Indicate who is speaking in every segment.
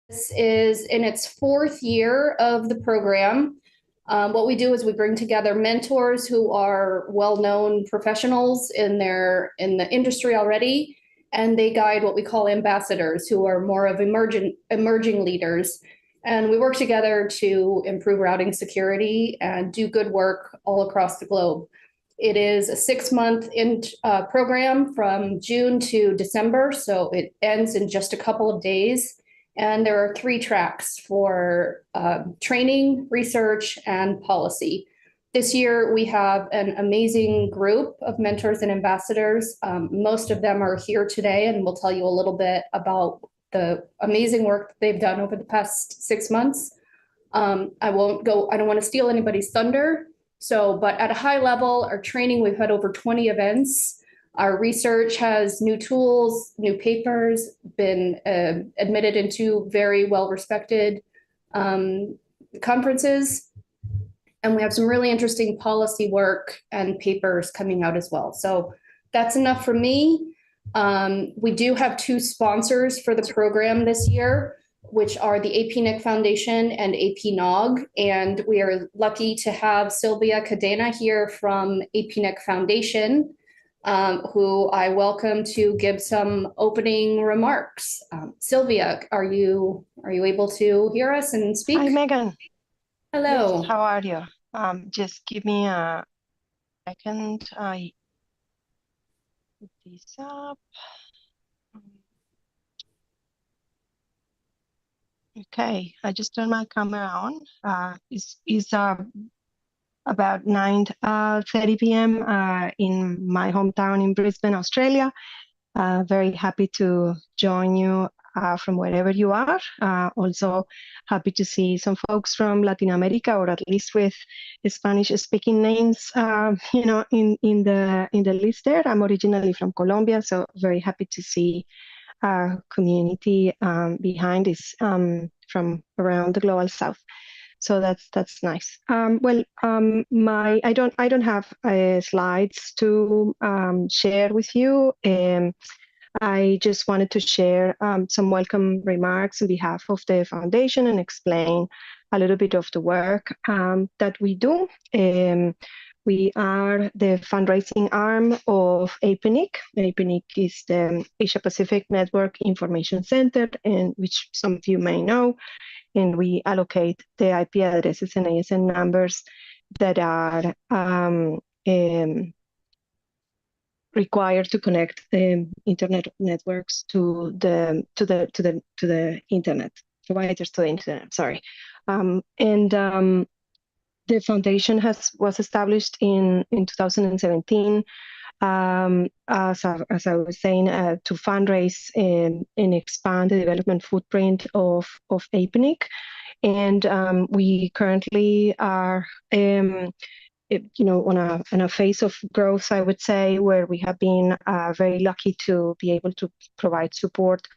Speaker 1: This is in its fourth year of the program. What we do is we bring together mentors who are well-known professionals in the industry already, and they guide what we call ambassadors, who are more of emerging leaders. And we work together to improve routing security and do good work all across the globe. It is a 6-month program from June to December, so it ends in just a couple of days. And there are 3 tracks for training, research, and policy. This year, we have an amazing group of mentors and ambassadors. Most of them are here today, and we'll tell you a little bit about the amazing work that they've done over the past 6 months. I don't want to steal anybody's thunder. But at a high level, our training, we've had over 20 events. Our research has new tools, new papers, been admitted into very well-respected conferences. And we have some really interesting policy work and papers coming out as well. So that's enough for me. We do have 2 sponsors for the program this year, which are the APNIC Foundation and APNOG. And we are lucky to have Sylvia Cadena here from APNIC Foundation, who I welcome to give some opening remarks. Sylvia, are you able to hear us and speak?
Speaker 2: Hi, Megan.
Speaker 1: Hello.
Speaker 2: Yes, how are you? Just give me a second. I put this up. Okay, I just turned my camera on. It's about 9:30 p.m. In my hometown in Brisbane, Australia. Very happy to join you from wherever you are. Also happy to see some folks from Latin America, or at least with Spanish-speaking names, in the list there. I'm originally from Colombia, so very happy to see our community behind this from around the global south. So that's nice. I don't have slides to share with you. I just wanted to share some welcome remarks on behalf of the foundation and explain a little bit of the work that we do. We are the fundraising arm of APNIC. APNIC is the Asia Pacific Network Information Center, and which some of you may know. And we allocate the IP addresses and ASN numbers that are required to connect internet networks to the internet providers to the internet. Sorry, the foundation was established in 2017. As I was saying, to fundraise and expand the development footprint of APNIC. And we currently are on a phase of growth, I would say, where we have been very lucky to be able to provide support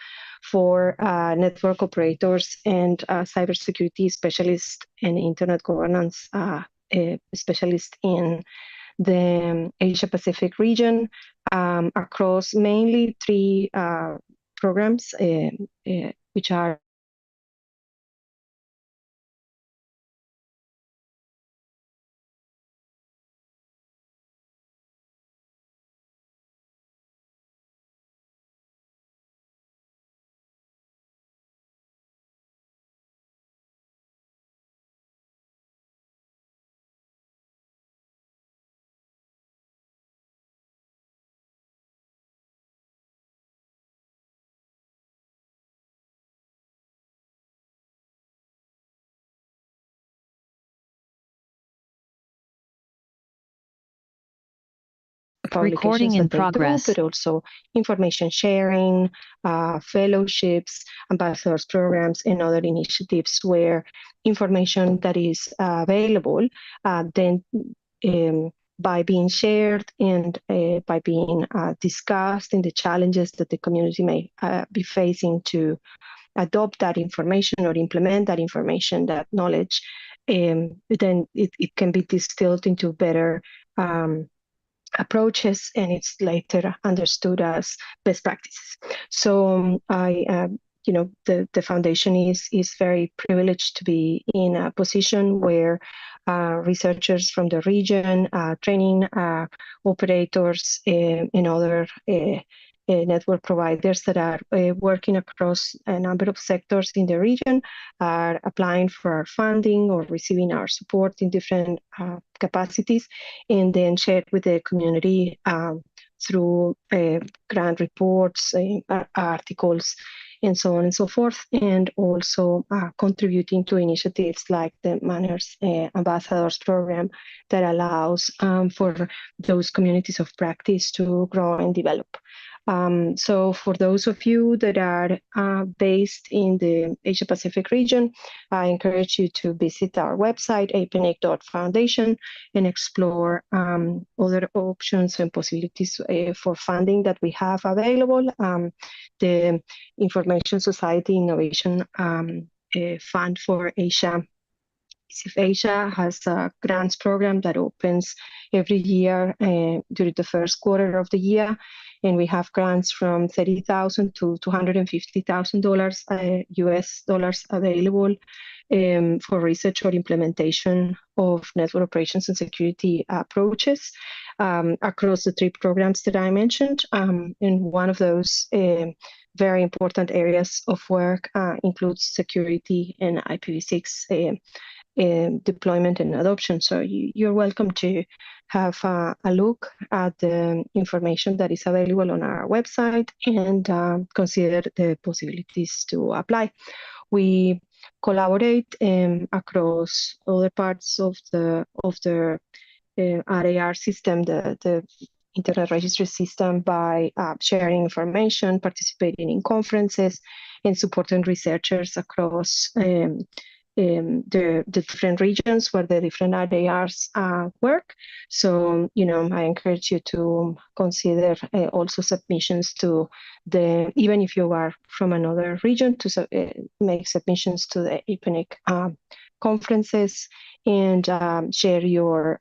Speaker 2: for network operators and cybersecurity specialists and internet governance specialists in the Asia Pacific region across mainly 3 programs, which are
Speaker 3: Recording in progress.
Speaker 2: But also information sharing, fellowships, ambassadors programs, and other initiatives where information that is available then by being shared and by being discussed, and the challenges that the community may be facing to adopt that information or implement that information, that knowledge, then it can be distilled into better approaches, and it's later understood as best practices. So I the foundation is very privileged to be in a position where researchers from the region, training operators, and other network providers that are working across a number of sectors in the region are applying for our funding or receiving our support in different capacities, and then shared with the community through grant reports, articles, and so on and so forth, and also contributing to initiatives like the MANRS Ambassadors Program that allows for those communities of practice to grow and develop. So for those of you that are based in the Asia Pacific region, I encourage you to visit our website, apnic.foundation, and explore other options and possibilities for funding that we have available. The Information Society Innovation Fund for Asia, ISIF Asia, has a grants program that opens every year during the first quarter of the year. And we have grants from $30,000 to $250,000 US dollars available for research or implementation of network operations and security approaches across the 3 programs that I mentioned. And one of those very important areas of work includes security and IPv6 deployment and adoption. So you're welcome to have a look at the information that is available on our website and consider the possibilities to apply. We collaborate across other parts of the RAR system, the Internet Registry System, by sharing information, participating in conferences, and supporting researchers across the different regions where the different RARs work. So, I encourage you to consider also submissions to even if you are from another region, to make submissions to the APNIC conferences and share your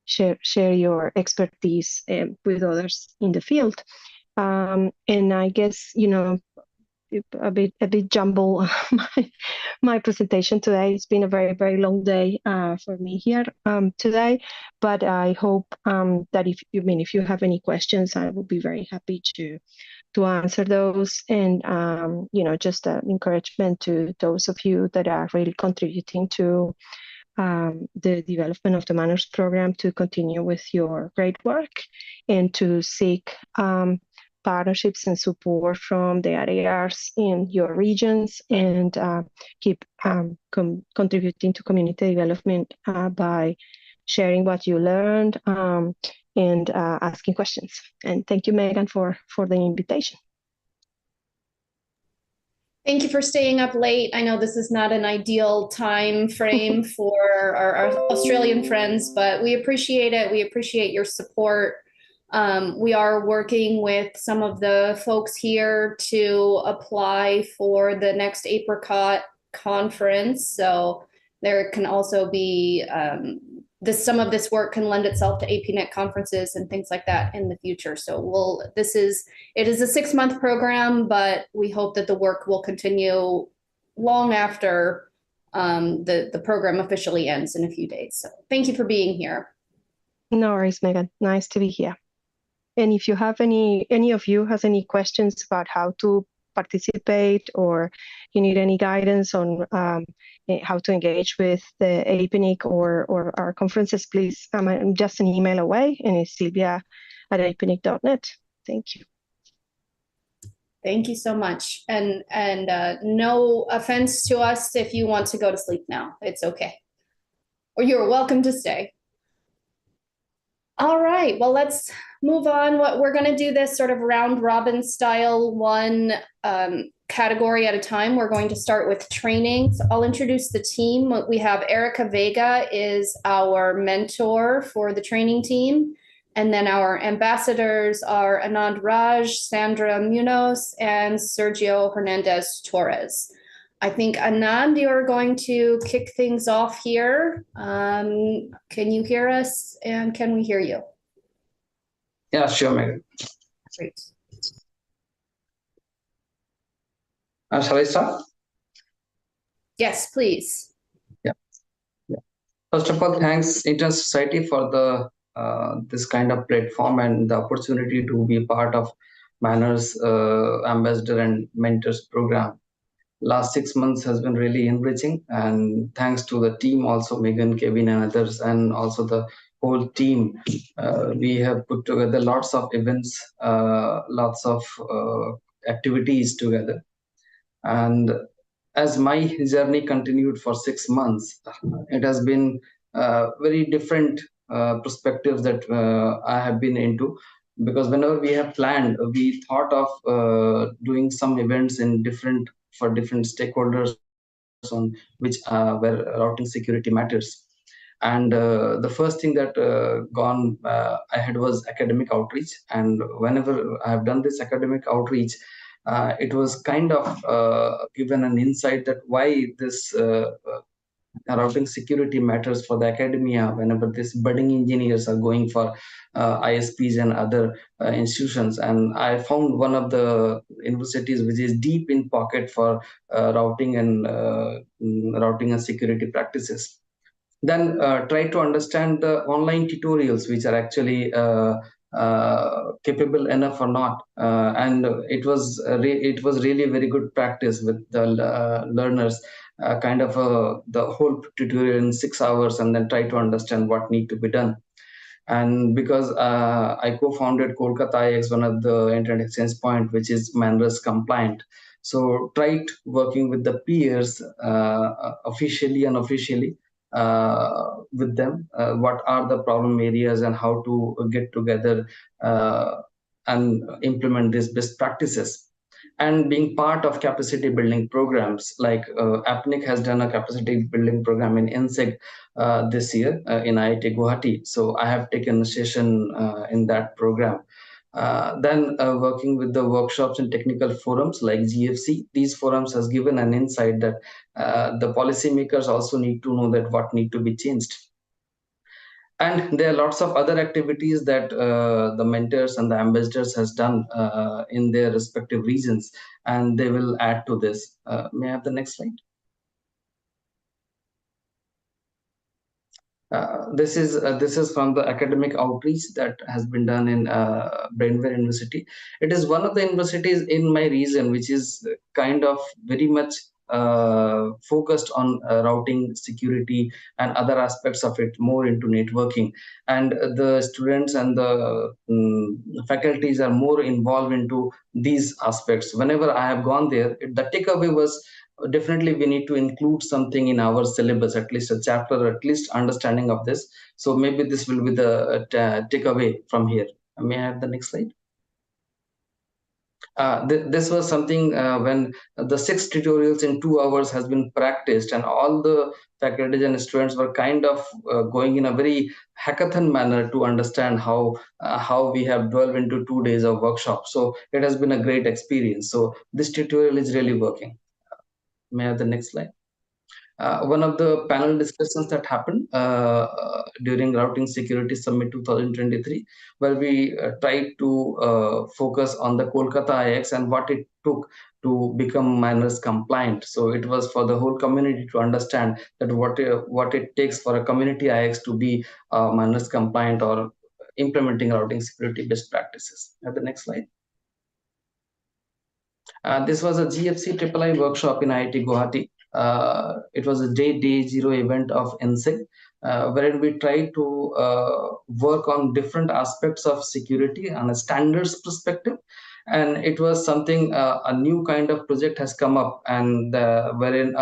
Speaker 2: share your expertise with others in the field. And I guess, a bit jumble my presentation today. It's been a very, very long day for me here today, but I hope that if you have any questions, I will be very happy to answer those. And just an encouragement to those of you that are really contributing to the development of the MANRS program to continue with your great work and to seek partnerships and support from the RARs in your regions, and keep contributing to community development by sharing what you learned and asking questions. And thank you, Megan, for the invitation.
Speaker 1: Thank you for staying up late. I know this is not an ideal time frame for our Australian friends, but we appreciate it. We appreciate your support. We are working with some of the folks here to apply for the next Apricot conference. So there can also be some of this work can lend itself to APNet conferences and things like that in the future. So it is a 6-month program, but we hope that the work will continue long after the program officially ends in a few days. So thank you for being here.
Speaker 2: No worries, Megan. Nice to be here. And if you have any of you has any questions about how to participate, or you need any guidance on how to engage with the APNIC or our conferences, please, I'm just an email away, and it's Silvia@apnic.net. Thank you.
Speaker 1: Thank you so much. And no offense to us if you want to go to sleep now. It's okay. Or you're welcome to stay. All right, well, let's move on. We're going to do this sort of round robin style, one category at a time. We're going to start with training. So I'll introduce the team. We have Erica Vega is our mentor for the training team. And then our ambassadors are Anand Raj, Sandra Munoz, and Sergio Hernandez Torres. I think, Anand, you're going to kick things off here. Can you hear us, and can we hear you?
Speaker 4: Yeah, sure, Megan.
Speaker 1: Great.
Speaker 4: Shall I start?
Speaker 1: Yes, please.
Speaker 4: Yeah. First of all, thanks Internet Society for the this kind of platform and the opportunity to be part of MANRS Ambassador and Mentors program. Last 6 months has been really enriching, and thanks to the team also, Megan, Kevin, and others, and also the whole team. We have put together lots of events, lots of activities together, and as my journey continued for 6 months, it has been very different perspectives that I have been into. Because whenever we have planned, we thought of doing some events in different for different stakeholders on which where routing security matters. And the first thing that gone ahead was academic outreach. And whenever I have done this academic outreach, it was kind of given an insight that why this routing security matters for the academia whenever these budding engineers are going for ISPs and other institutions. And I found one of the universities which is deep in pocket for routing and security practices. Then try to understand the online tutorials which are actually capable enough or not. And it was really a very good practice with the learners, kind of the whole tutorial in 6 hours, and then try to understand what need to be done. And because I co-founded Kolkata IX, one of the internet exchange point, which is MANRS compliant. So tried working with the peers, officially and unofficially, with them, what are the problem areas and how to get together and implement these best practices. And being part of capacity building programs, like APNIC has done a capacity building program in NSEG this year in IIT Guwahati. So I have taken a session in that program. Then working with the workshops and technical forums like GFC, these forums has given an insight that the policymakers also need to know that what need to be changed. And there are lots of other activities that the mentors and the ambassadors has done in their respective regions, and they will add to this. May I have the next slide? This is from the academic outreach that has been done in Brainware University. It is one of the universities in my region which is kind of very much focused on routing security and other aspects of it, more into networking. And the students and the faculties are more involved into these aspects. Whenever I have gone there, the takeaway was definitely we need to include something in our syllabus, at least a chapter, at least understanding of this. So maybe this will be the takeaway from here. May I have the next slide? This was something when the 6 tutorials in 2 hours has been practiced, and all the faculties and students were kind of going in a very hackathon manner to understand how we have delved into 2 days of workshop. So it has been a great experience. So this tutorial is really working. May I have the next slide? One of the panel discussions that happened during Routing Security Summit 2023, where we tried to focus on the Kolkata IX and what it took to become MANRS compliant. So it was for the whole community to understand that what it takes for a community IX to be MANRS compliant or implementing routing security best practices. At the next slide. This was a GFC III workshop in IIT Guwahati. It was a day 0 event of NSEC, wherein we tried to work on different aspects of security on a standards perspective. And it was something, a new kind of project has come up, and wherein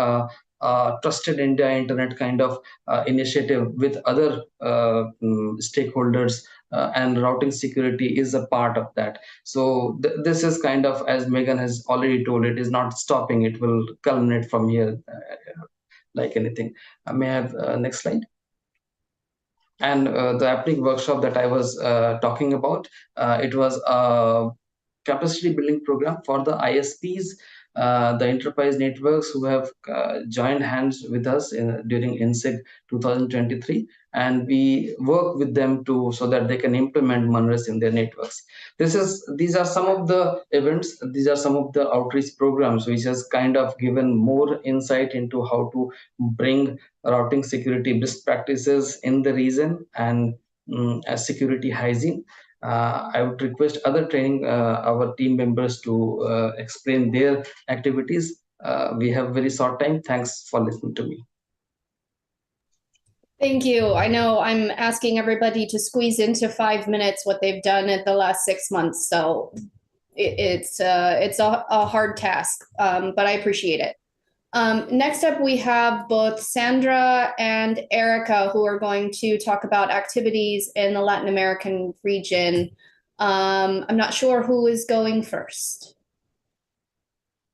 Speaker 4: Trusted India Internet kind of initiative with other stakeholders and routing security is a part of that. So this is kind of, as Megan has already told, it is not stopping. It will culminate from here, like anything. May I have next slide? And the APNIC workshop that I was talking about, it was a capacity building program for the ISPs the enterprise networks who have joined hands with us during INSEG 2023, and we work with them so that they can implement MANRS in their networks. These are some of the events, these are some of the outreach programs which has kind of given more insight into how to bring routing security best practices in the region and security hygiene. I would request other our team members to explain their activities. We have very short time. Thanks for listening to me.
Speaker 1: Thank you. I know I'm asking everybody to squeeze into 5 minutes what they've done at the last 6 months. So it's a hard task, but I appreciate it. Next up, we have both Sandra and Erica, who are going to talk about activities in the Latin American region. I'm not sure who is going first.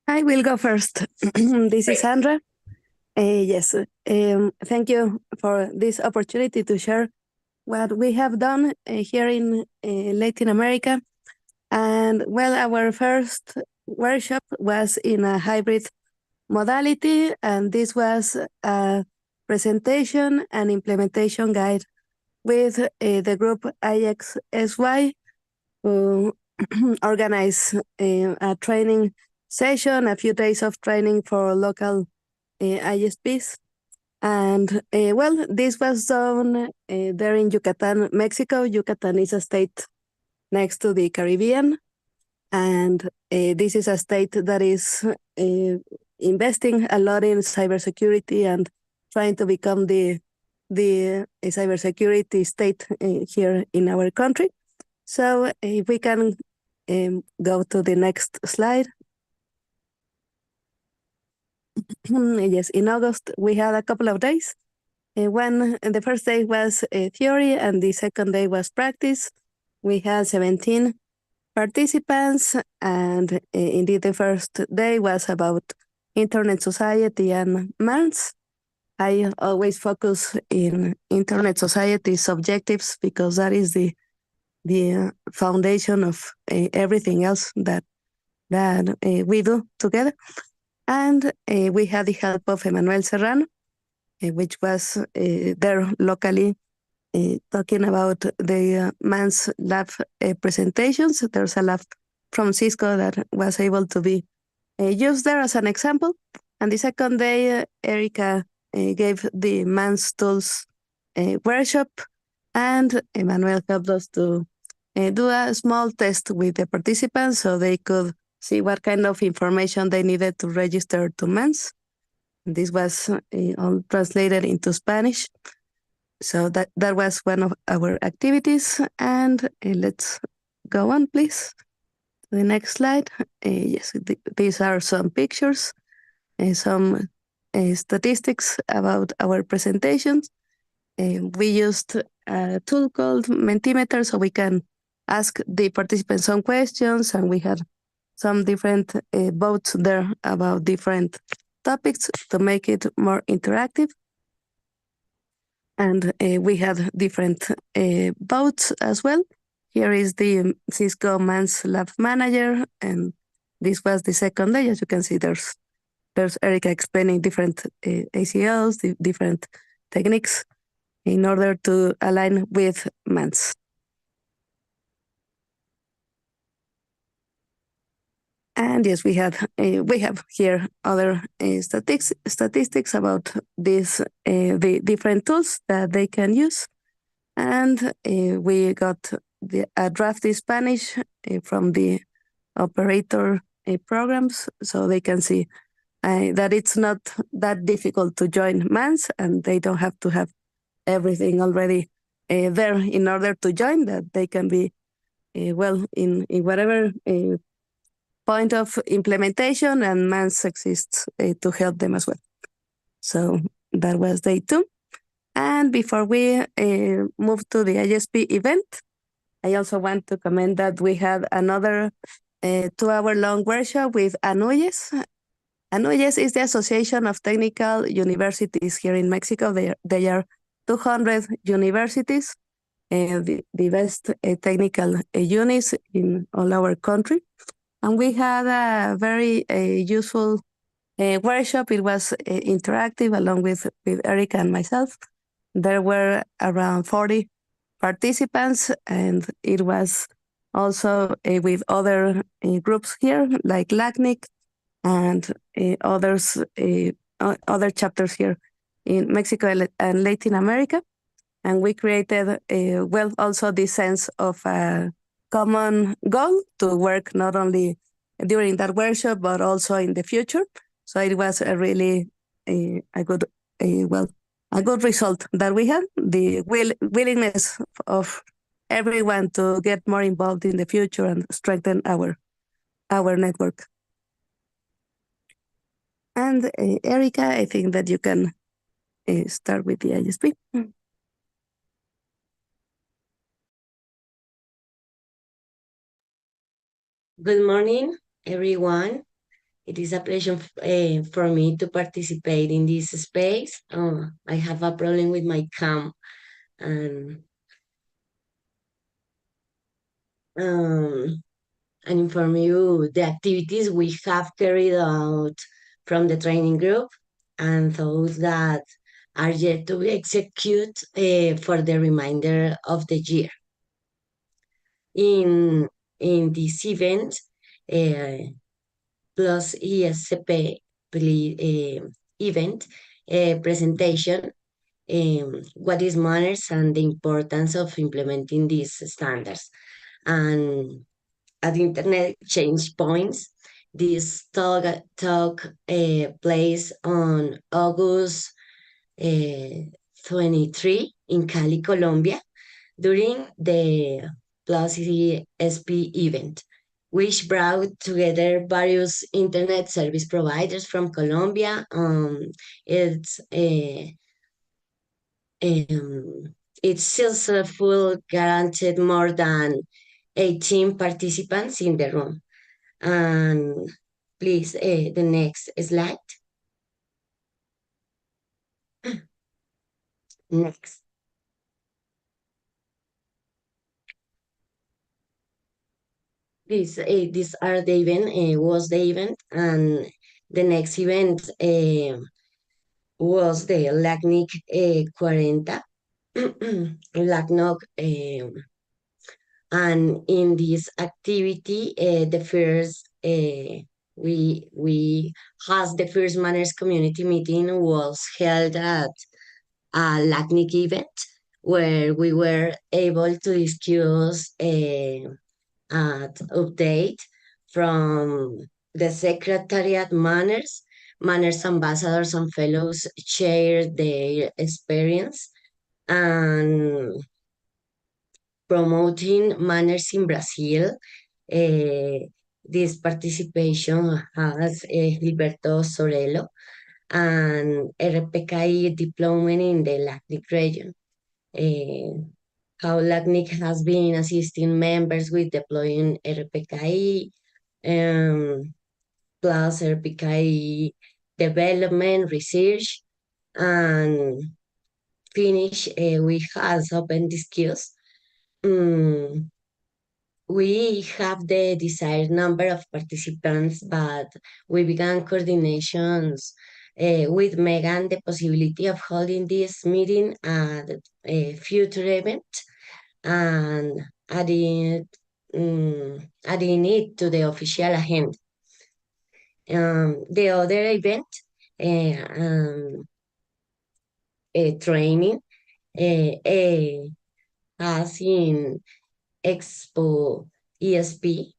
Speaker 5: I will go first. This
Speaker 1: Great.
Speaker 5: is Sandra. Yes, thank you for this opportunity to share what we have done here in Latin America. And well, our first workshop was in a hybrid modality, and this was a presentation and implementation guide with the group IXSY, who organized a training session, a few days of training for local ISPs. And well, this was done there in Yucatan, Mexico. Yucatan is a state next to the Caribbean. And this is a state that is investing a lot in cybersecurity and trying to become the cybersecurity state here in our country. So if we can go to the next slide. Yes, in August, we had a couple of days. When the first day was theory and the second day was practice. We had 17 participants, and indeed the first day was about Internet Society and MANRS. I always focus in Internet Society's objectives because that is the foundation of everything else that we do together. And we had the help of Emmanuel Serrano, which was there locally talking about the MANRS lab presentations. There's a lab from Cisco that was able to be used there as an example. And the second day, Erica gave the MANRS tools workshop, and Emmanuel helped us to do a small test with the participants so they could see what kind of information they needed to register to MANRS. This was all translated into Spanish. So that was one of our activities. And let's go on, please. The next slide. Yes, these are some pictures, some statistics about our presentations. We used a tool called Mentimeter, so we can ask the participants some questions, and we had some different votes there about different topics to make it more interactive. And we had different votes as well. Here is the Cisco MANRS Lab Manager, and this was the second day. As you can see, there's Erica explaining different ACLs, the different techniques in order to align with MANRS. And yes, we have here other statistics about these the different tools that they can use. And we got a draft in Spanish from the operator programs, so they can see that it's not that difficult to join MANRS, and they don't have to have everything already there in order to join, that they can be well in whatever point of implementation, and MANRS exists to help them as well. So that was day 2. And before we move to the ISP event, I also want to comment that we had another 2-hour-long workshop with ANUYES. ANUYES is the Association of Technical Universities here in Mexico. They are 200 universities, the best technical units in all our country. And we had a very useful workshop. It was interactive along with Erica and myself. There were around 40 participants, and it was also with other groups here, like LACNIC and other chapters here in Mexico and Latin America. And we created, also this sense of a common goal to work not only during that workshop, but also in the future. So it was a really a good result that we had, the willingness of everyone to get more involved in the future and strengthen our network. And Erica, I think that you can start with the ISP.
Speaker 6: Good morning, everyone. It is a pleasure for me to participate in this space. I have a problem with my cam, and inform you the activities we have carried out from the training group and those that are yet to execute for the remainder of the year. In this event, plus ESCP event presentation, what is MANRS and the importance of implementing these standards. And at Internet Exchange Points, this talk plays on August 23 in Cali, Colombia, during the Plus ESP event, which brought together various internet service providers from Colombia. It's successful, guaranteed more than 18 participants in the room. And please, the next slide. Next. This are the event, was the event, and the next event was the LACNIC 40, LACNOC, and in this activity, the first we has the first MANRS community meeting was held at a LACNIC event where we were able to discuss update from the Secretariat MANRS. MANRS ambassadors and fellows shared their experience and promoting MANRS in Brazil. This participation has Gilberto Sorello and RPKI deployment in the LACNIC region. How LACNIC has been assisting members with deploying RPKI, plus RPKI development, research, and finish, we have open discussions. We have the desired number of participants, but we began coordinations with Megan the possibility of holding this meeting at a future event and adding it to the official agenda. The other event, training, as in Expo ESP,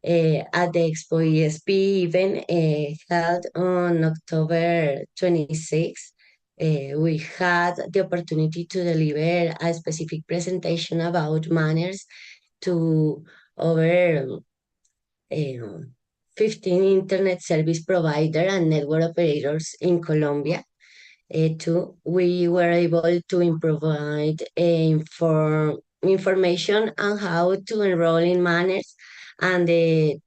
Speaker 6: at the Expo ESP event held on October 26. We had the opportunity to deliver a specific presentation about MANRS to over 15 internet service provider and network operators in Colombia. Too, we were able to provide information on how to enroll in MANRS and the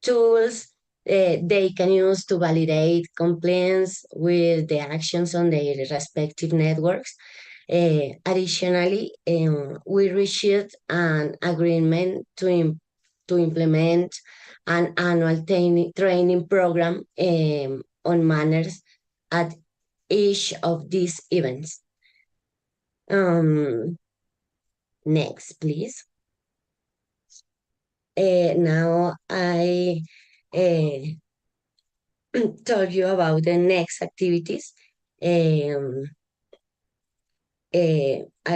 Speaker 6: tools they can use to validate compliance with the actions on their respective networks. Additionally, we reached an agreement to implement an annual training program on manners at each of these events. Next, please. Now I told you about the next activities. I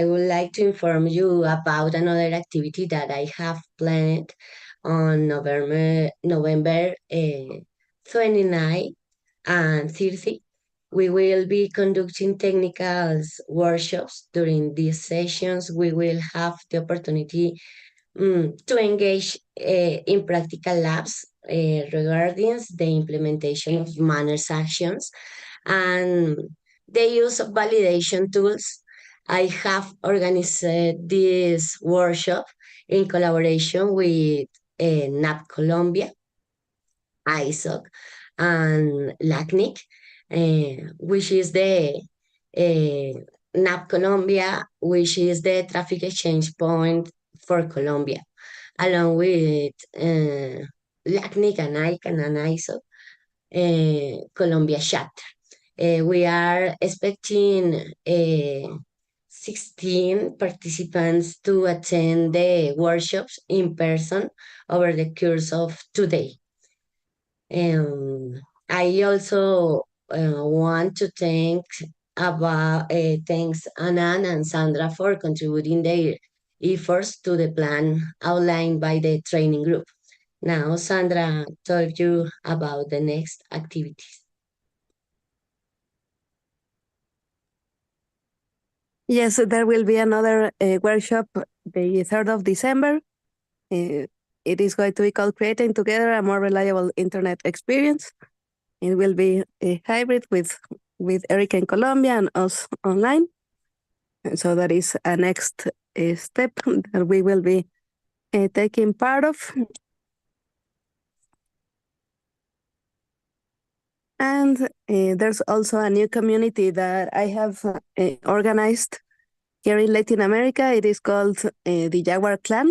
Speaker 6: would like to inform you about another activity that I have planned on November 29 and 30. We will be conducting technical workshops. During these sessions, we will have the opportunity to engage in practical labs regarding the implementation of manners actions and the use of validation tools. I have organized this workshop in collaboration with NAP Colombia, ISOC, and LACNIC, which is the NAP Colombia, which is the traffic exchange point for Colombia, along with LACNIC and ICANN and ISOC, Colombia chapter. We are expecting 16 participants to attend the workshops in person over the course of 2 days. I also want to thanks Anan and Sandra for contributing their efforts to the plan outlined by the training group. Now, Sandra told you about the next activities.
Speaker 5: Yes, there will be another workshop the 3rd of December. It is going to be called Creating Together a More Reliable Internet Experience. It will be a hybrid with Eric in Colombia and us online. And so that is a next step that we will be taking part of. And there's also a new community that I have organized here in Latin America. It is called the Jaguar Clan,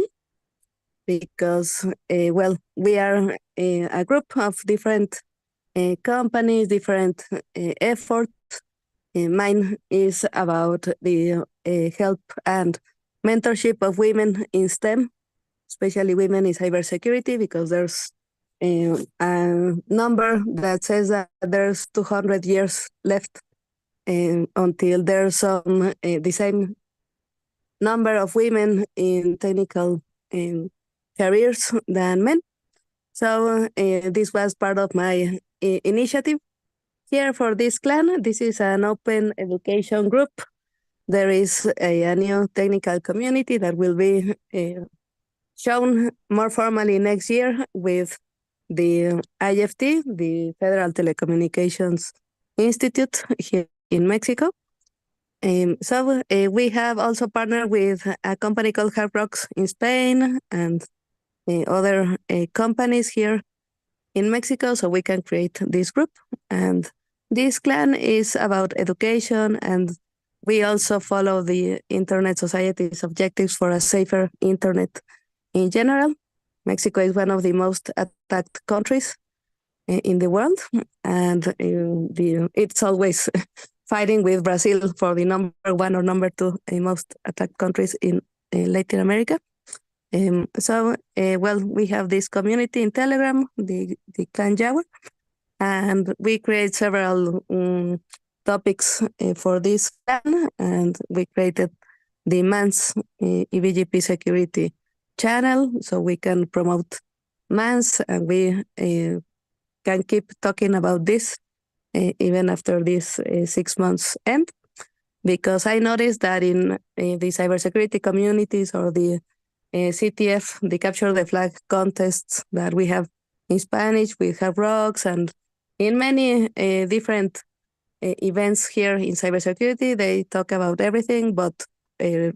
Speaker 5: because, well, we are a group of different companies, different efforts. Mine is about the help and mentorship of women in STEM, especially women in cybersecurity, because there's a number that says that there's 200 years left until there's the same number of women in technical careers than men. So this was part of my initiative here for this clan. This is an open education group. There is a new technical community that will be shown more formally next year with the IFT, the Federal Telecommunications Institute here in Mexico. So we have also partnered with a company called Hard Rocks in Spain and other companies here in Mexico, so we can create this group. And this clan is about education, and we also follow the Internet Society's objectives for a safer internet in general. Mexico is one of the most attacked countries in the world, and it's always fighting with Brazil for the number 1 or number 2 most attacked countries in Latin America. So, well, we have this community in Telegram, the Clan Jaguar, and we create several topics for this clan, and we created the MANRS EBGP security channel, so we can promote MANRS, and we can keep talking about this even after this 6 months end, because I noticed that in the cybersecurity communities or the CTF, the Capture the Flag contests that we have in Spanish, we have rocks, and in many different events here in cybersecurity, they talk about everything but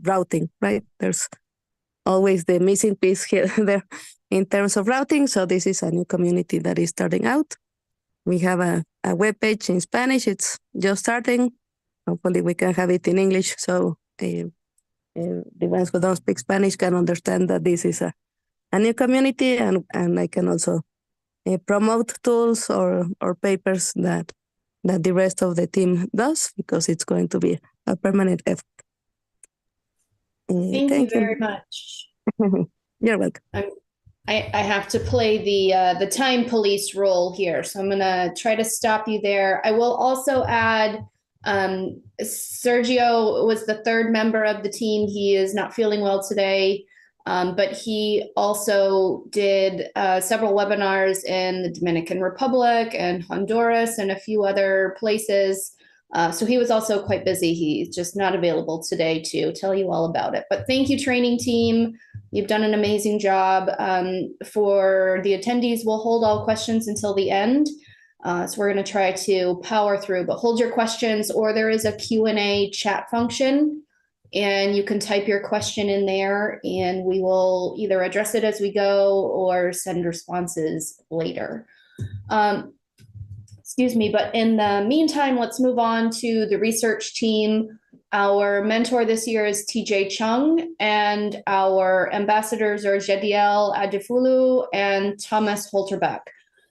Speaker 5: routing, right? There's always the missing piece here there in terms of routing. So this is a new community that is starting out. We have a webpage in Spanish. It's just starting. Hopefully we can have it in English, so the ones who don't speak Spanish can understand that this is a new community, and I can also promote tools or papers that the rest of the team does, because it's going to be a permanent effort.
Speaker 1: Thank you very much.
Speaker 5: You're welcome.
Speaker 1: I have to play the time police role here, so I'm gonna try to stop you there. I will also add, Sergio was the third member of the team. He is not feeling well today, but he also did several webinars in the Dominican Republic and Honduras and a few other places. So he was also quite busy. He's just not available today to tell you all about it. But thank you, training team. You've done an amazing job. For the attendees, we'll hold all questions until the end. So we're going to try to power through, but hold your questions, or there is a Q&A chat function, and you can type your question in there, and we will either address it as we go or send responses later. Excuse me, but in the meantime, let's move on to the research team. Our mentor this year is TJ Chung, and our ambassadors are Jediel Adefulu and Thomas Holterbeck.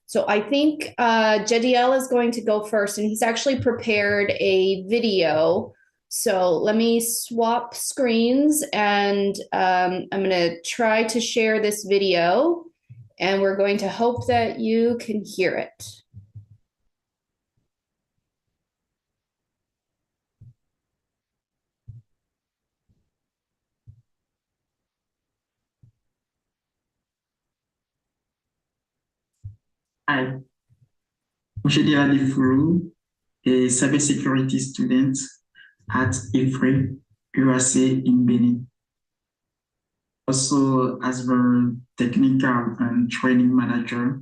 Speaker 1: So I think Jediel is going to go first, and he's actually prepared a video. So let me swap screens, and I'm going to try to share this video, and we're going to hope that you can hear it.
Speaker 7: Hi, Jediel Adefulu, a cybersecurity student at IFRE, USA in Benin. Also as the technical and training manager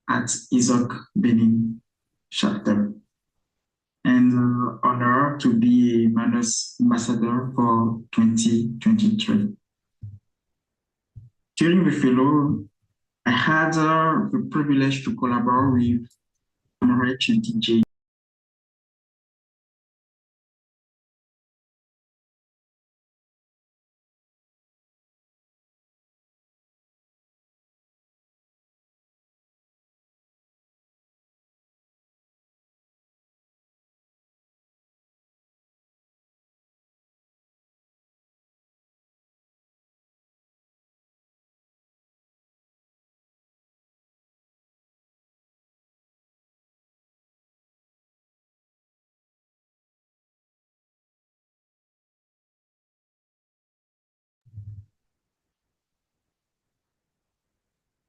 Speaker 7: at ISOC Benin chapter. And honor to be a MANRS ambassador for 2023. During the fellow, I had the privilege to collaborate with MANRS and TJ.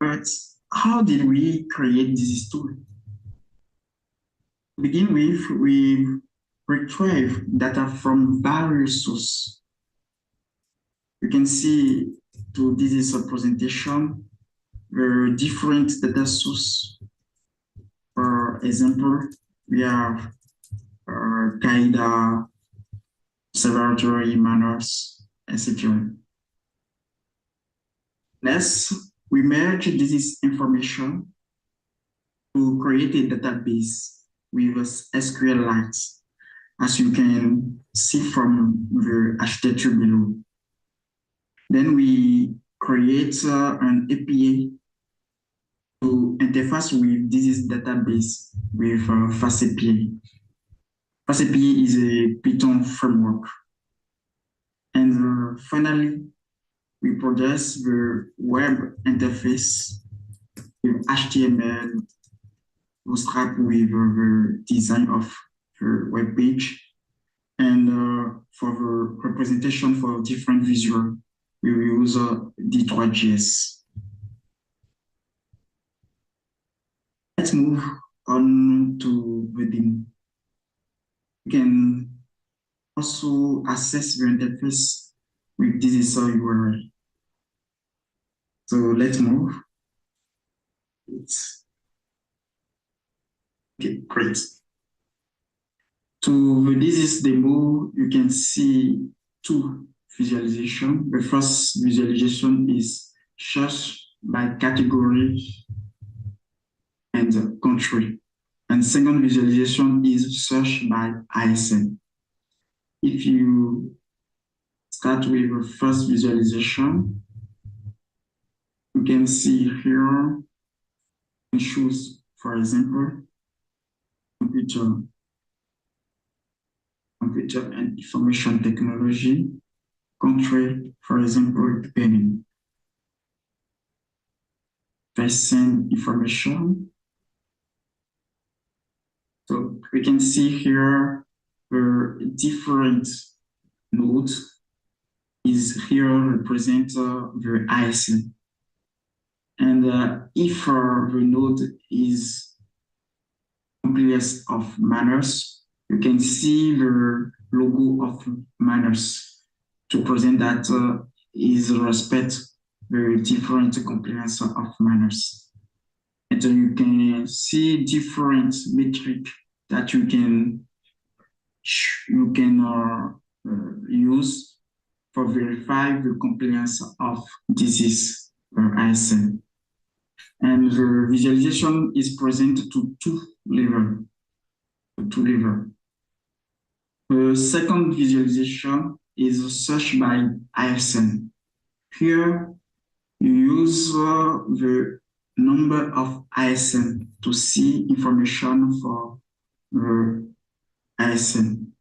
Speaker 7: But how did we create this tool? To begin with, we retrieve data from various sources. You can see to this is a presentation, the different data sources. For example, we have Qaeda, Observatory, MANRS, etc. Next, we merge this information to create a database with SQLite, as you can see from the architecture below. Then we create an API to interface with this database with FastAPI. FastAPI is a Python framework. And finally, we produce the web interface with HTML, bootstrap with the design of the web page. And for the representation for different visual, we will use D3.js. Let's move on to the demo. You can also access the interface with this URL. So let's move. Okay, great. To this is demo, you can see two visualization. The first visualization is search by category and country. And second visualization is search by ISN. If you start with the first visualization, you can see here choose, for example, computer and information technology, country, for example, Benin. Send information. So we can see here the different nodes is here represent the ISN. And if the node is complex of MANRS, you can see the logo of MANRS to present that is respect the different compliance of MANRS. And you can see different metric that you can use for verify the compliance of disease ISN. And the visualization is presented to two levels. The second visualization is search by ISN. Here, you use the number of ISN to see information for the ISN.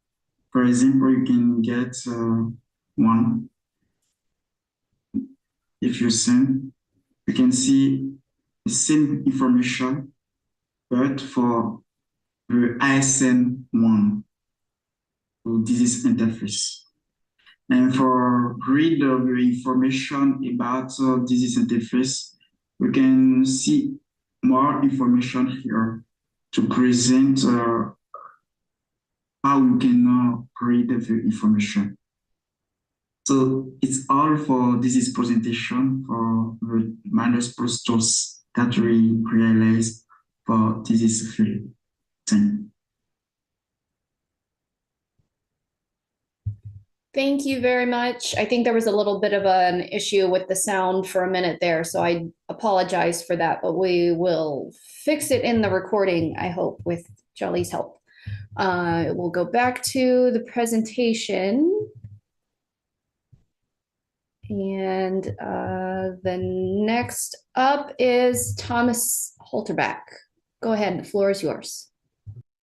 Speaker 7: For example, you can get one. If you send, you can see the same information, but for the ISN 1, so disease interface. And for read the information about disease interface, we can see more information here to present how you can read the information. So it's all for this presentation for the MANRS posters that we realized for this field. Thank you.
Speaker 1: Thank you very much. I think there was a little bit of an issue with the sound for a minute there, so I apologize for that, but we will fix it in the recording, I hope, with Jolly's help. We'll go back to the presentation. And the next up is Thomas Holterbach. Go ahead, the floor is yours.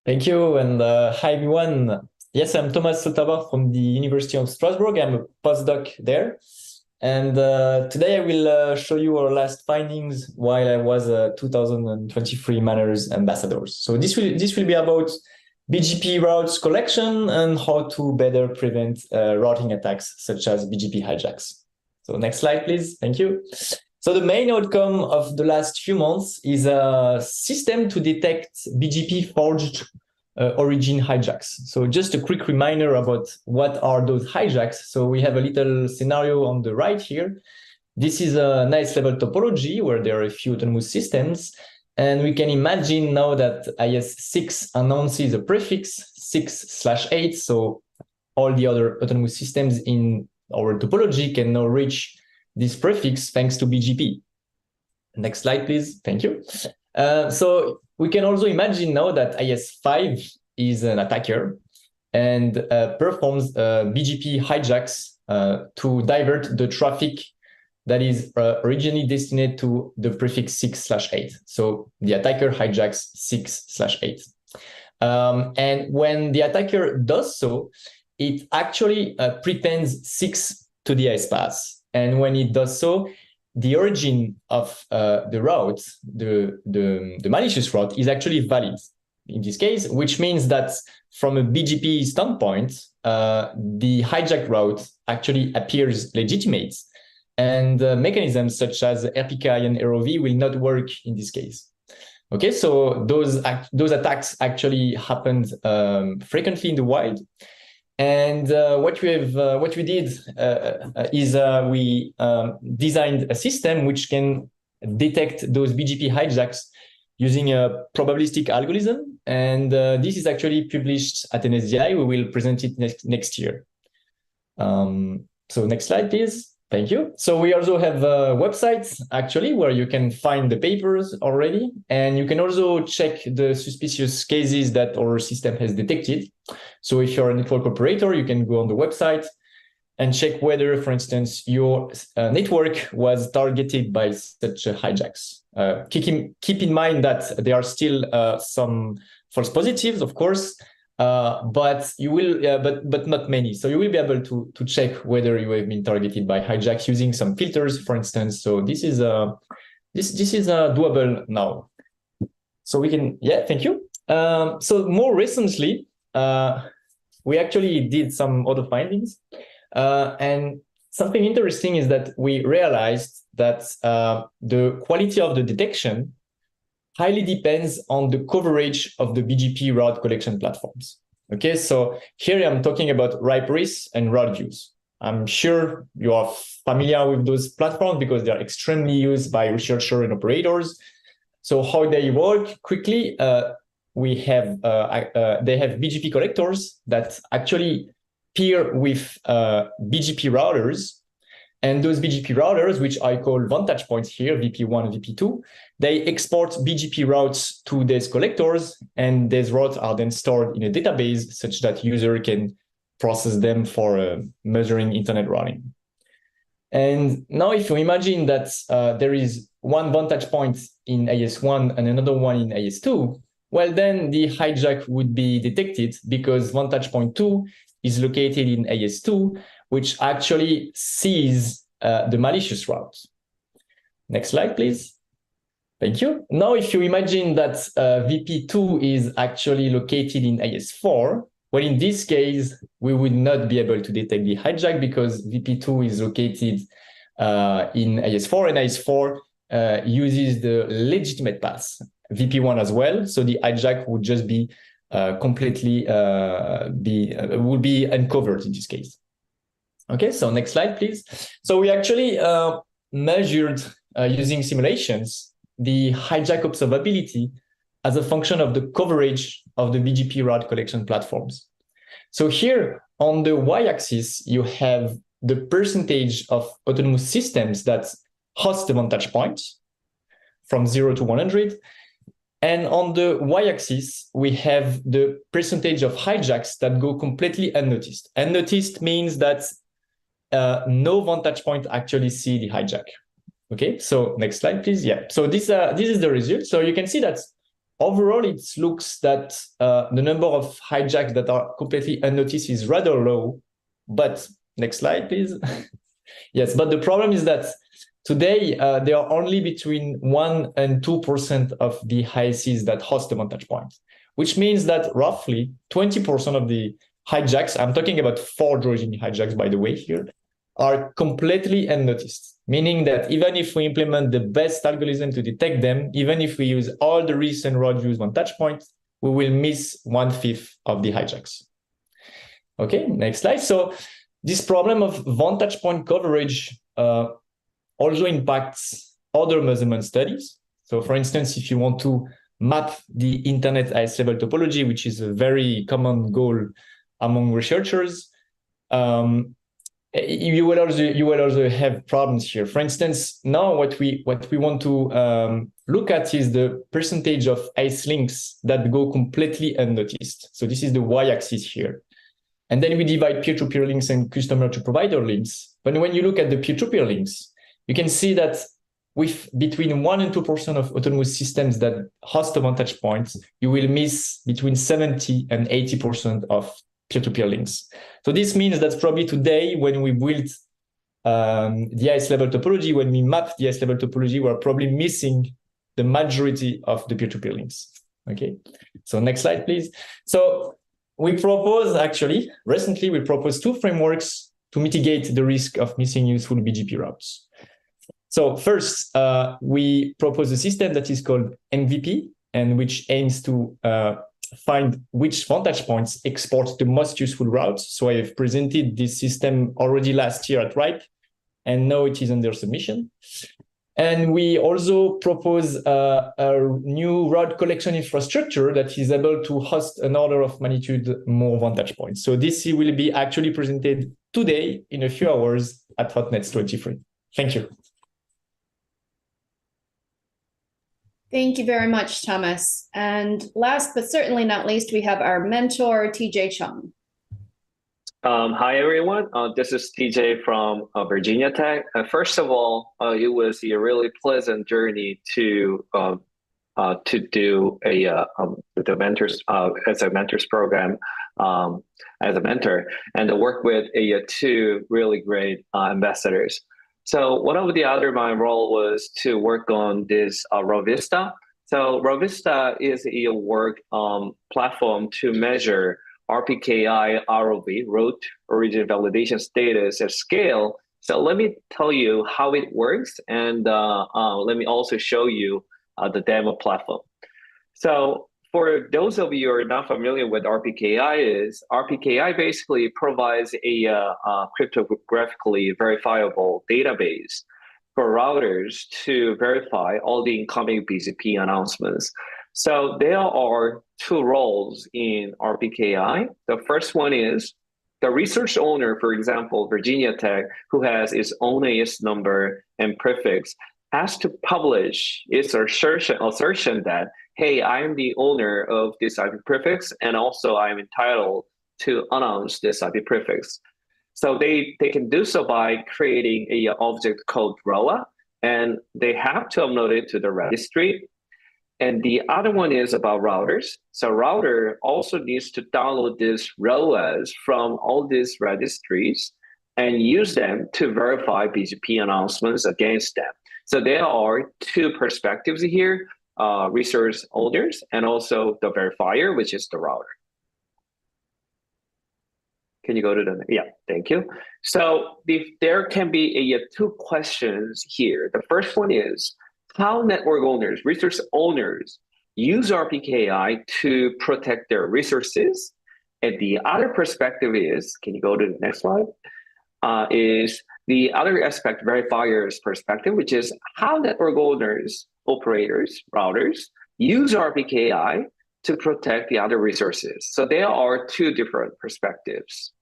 Speaker 8: Thank you, and hi everyone. Yes, I'm Thomas Holterbach from the University of Strasbourg. I'm a postdoc there. And today I will show you our last findings while I was a 2023 MANRS ambassador. So this will be about BGP routes collection and how to better prevent routing attacks such as BGP hijacks. So next slide, please. Thank you. So the main outcome of the last few months is a system to detect BGP forged origin hijacks. So just a quick reminder about what are those hijacks. So we have a little scenario on the right here. This is a nice level topology where there are a few autonomous systems. And we can imagine now that IS6 announces a prefix 6/8. So all the other autonomous systems in our topology can now reach this prefix thanks to BGP. Next slide, please. Thank you. So we can also imagine now that IS5 is an attacker and performs BGP hijacks to divert the traffic that is originally destined to the prefix 6/8. So the attacker hijacks 6/8. And when the attacker does so, it actually pretends 6 to the IS path. And when it does so, the origin of the route, the malicious route, is actually valid in this case, which means that from a BGP standpoint, the hijack route actually appears legitimate. And mechanisms such as RPKI and ROV will not work in this case. Okay, so those attacks actually happened frequently in the wild. And what we did is we designed a system which can detect those BGP hijacks using a probabilistic algorithm. And this is actually published at NSDI. We will present it next year. So next slide, please. Thank you. So we also have a website, actually, where you can find the papers already. And you can also check the suspicious cases that our system has detected. So if you're a network operator, you can go on the website and check whether, for instance, your network was targeted by such hijacks. Keep in mind that there are still some false positives, of course, but you will, but not many. So you will be able to check whether you have been targeted by hijacks using some filters, for instance. So this is doable now. So we can, yeah, thank you. So more recently, we actually did some other findings. And something interesting is that we realized that the quality of the detection highly depends on the coverage of the BGP route collection platforms. Okay, so here I'm talking about RIPE-RIS and route views. I'm sure you are familiar with those platforms because they are extremely used by researchers and operators. So how they work quickly, they have BGP collectors that actually pair with BGP routers. And those BGP routers, which I call vantage points here, VP1 and VP2, they export BGP routes to these collectors, and these routes are then stored in a database such that user can process them for measuring internet routing. And now if you imagine that there is one vantage point in AS1 and another one in AS2, well, then the hijack would be detected because vantage point 2 is located in AS2, which actually sees the malicious route. Next slide, please. Thank you. Now, if you imagine that VP2 is actually located in AS4, well, in this case, we would not be able to detect the hijack because VP2 is located in AS4, and AS4 uses the legitimate path, VP1 as well. So the hijack would just be completely would be uncovered in this case. Okay, so next slide, please. So we actually measured using simulations the hijack observability as a function of the coverage of the BGP route collection platforms. So here on the y-axis, you have the percentage of autonomous systems that host the vantage point from 0 to 100. And on the y-axis, we have the percentage of hijacks that go completely unnoticed. Unnoticed means that no vantage point actually see the hijack. Okay, so next slide, please. Yeah, so this is the result. So you can see that overall, it looks that the number of hijacks that are completely unnoticed is rather low. But next slide, please. Yes, but the problem is that today, there are only between 1% and 2% of the ISCs that host the vantage point, which means that roughly 20% of the hijacks, I'm talking about forward-routing hijacks, by the way, here, are completely unnoticed, meaning that even if we implement the best algorithm to detect them, even if we use all the recent route views vantage points, we will miss 1/5 of the hijacks. Okay, next slide. So this problem of vantage point coverage also impacts other measurement studies. So for instance, if you want to map the internet IS level topology, which is a very common goal among researchers, you will also have problems here. For instance, now what we want to look at is the percentage of IS links that go completely unnoticed. So this is the y-axis here. And then we divide peer-to-peer links and customer-to-provider links. But when you look at the peer-to-peer links, you can see that with between 1% and 2% of autonomous systems that host a vantage point, you will miss between 70 and 80% of peer-to-peer links. So this means that probably today, when we build the IS level topology, when we map the IS level topology, we're probably missing the majority of the peer-to-peer links. Okay, so next slide, please. So we propose, actually, recently we proposed 2 frameworks to mitigate the risk of missing useful BGP routes. So first, we propose a system that is called MVP, and which aims to find which vantage points export the most useful routes. So I have presented this system already last year at RIPE, and now it is under submission. And we also propose a new route collection infrastructure that is able to host an order of magnitude more vantage points. So this will be actually presented today in a few hours at Hotnet 23. Thank you.
Speaker 1: Thank you very much, Thomas. And last but certainly not least, we have our mentor, TJ Chung.
Speaker 9: Hi, everyone. This is TJ from Virginia Tech. First of all, it was a really pleasant journey to do the mentors as a mentors program as a mentor, and to work with two really great ambassadors. So one of the other my role was to work on this Rovista. So Rovista is a work platform to measure RPKI ROV, root origin validation status at scale. So let me tell you how it works, and let me also show you the demo platform. So for those of you who are not familiar with RPKI basically provides a cryptographically verifiable database for routers to verify all the incoming BGP announcements. So there are two roles in RPKI. The first one is the research owner, for example, Virginia Tech, who has its own AS number and prefix, has to publish its assertion that, hey, I'm the owner of this IP prefix, and also I'm entitled to announce this IP prefix. So they can do so by creating an object called ROA, and they have to upload it to the registry. And the other one is about routers. So router also needs to download these ROAs from all these registries and use them to verify BGP announcements against them. So there are two perspectives here, research owners and also the verifier, which is the router. Can you go to the, yeah, thank you. So there can be two questions here. The first one is how network owners, research owners use RPKI to protect their resources. And the other perspective is, can you go to the next slide? Is the other aspect, verifier's perspective, which is how network owners, operators, routers use RPKI to protect the other resources. So there are two different perspectives.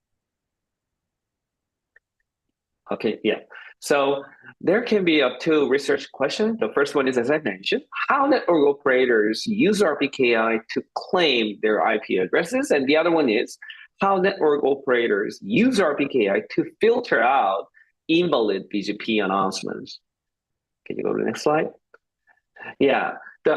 Speaker 9: Okay, yeah. So there can be two research questions. The first one is, as I mentioned, how network operators use RPKI to claim their IP addresses. And the other one is how network operators use RPKI to filter out invalid BGP announcements. Can you go to the next slide? Yeah,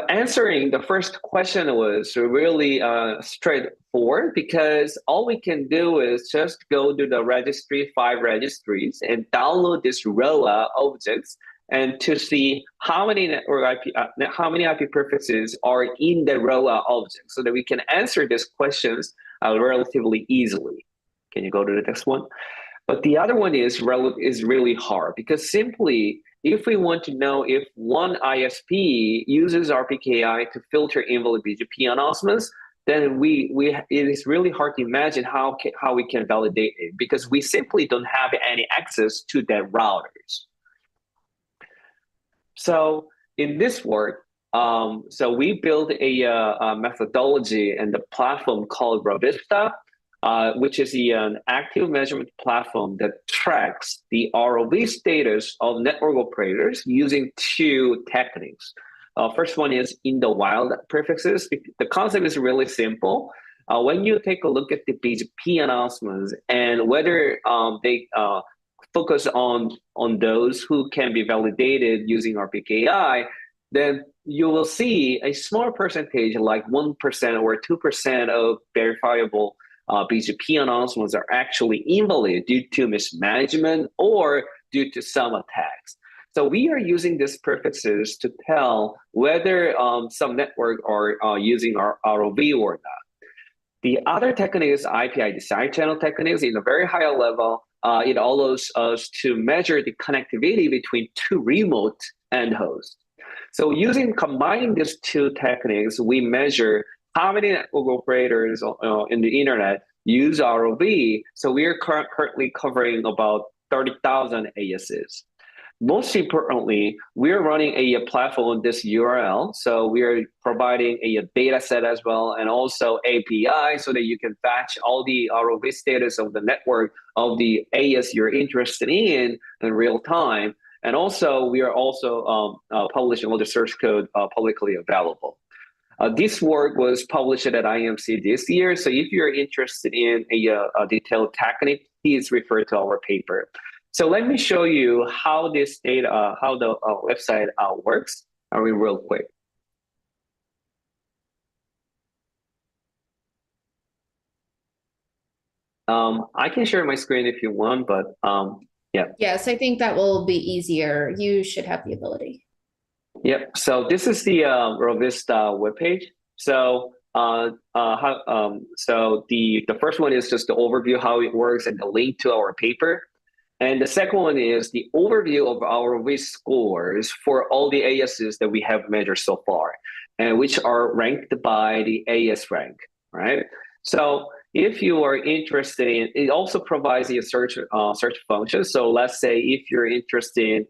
Speaker 9: answering the first question was really straightforward, because all we can do is just go to the registry, 5 registries, and download this ROA objects and to see how many network IP prefixes are in the ROA object, so that we can answer these questions relatively easily. Can you go to the next one? But the other one is really hard, because simply, if we want to know if one ISP uses RPKI to filter invalid BGP announcements, then it is really hard to imagine how we can validate it, because we simply don't have any access to their routers. So in this work, so we built a methodology and a platform called Rovista, which is an active measurement platform that tracks the ROV status of network operators using 2 techniques. First one is in the wild prefixes. The concept is really simple. When you take a look at the BGP announcements and whether they focus on those who can be validated using RPKI, then you will see a small percentage, like 1% or 2% of verifiable BGP announcements are actually invalid due to mismanagement or due to some attacks. So we are using these prefixes to tell whether some network are using our ROV or not. The other technique is IPI design channel techniques. In a very high level, it allows us to measure the connectivity between 2 remote end hosts. So combining these 2 techniques, we measure how many network operators in the internet use ROV. So we are currently covering about 30,000 ASs. Most importantly, we're running a platform on this URL. So we are providing a data set as well, and also API, so that you can fetch all the ROV status of the network of the AS you're interested in real time. And also, we are also publishing all the source code publicly available. This work was published at IMC this year. So if you're interested in a detailed technique, please refer to our paper. So let me show you how this data, how the website works. Real quick. I can share my screen if you want, but yeah.
Speaker 1: Yes, I think that will be easier. You should have the ability.
Speaker 9: Yep. So this is the Rovista webpage. So so the first one is just the overview how it works and the link to our paper. And the second one is the overview of our risk scores for all the ASs that we have measured so far, and which are ranked by the AS rank, right? So if you are interested in, it also provides a search function. So let's say if you're interested in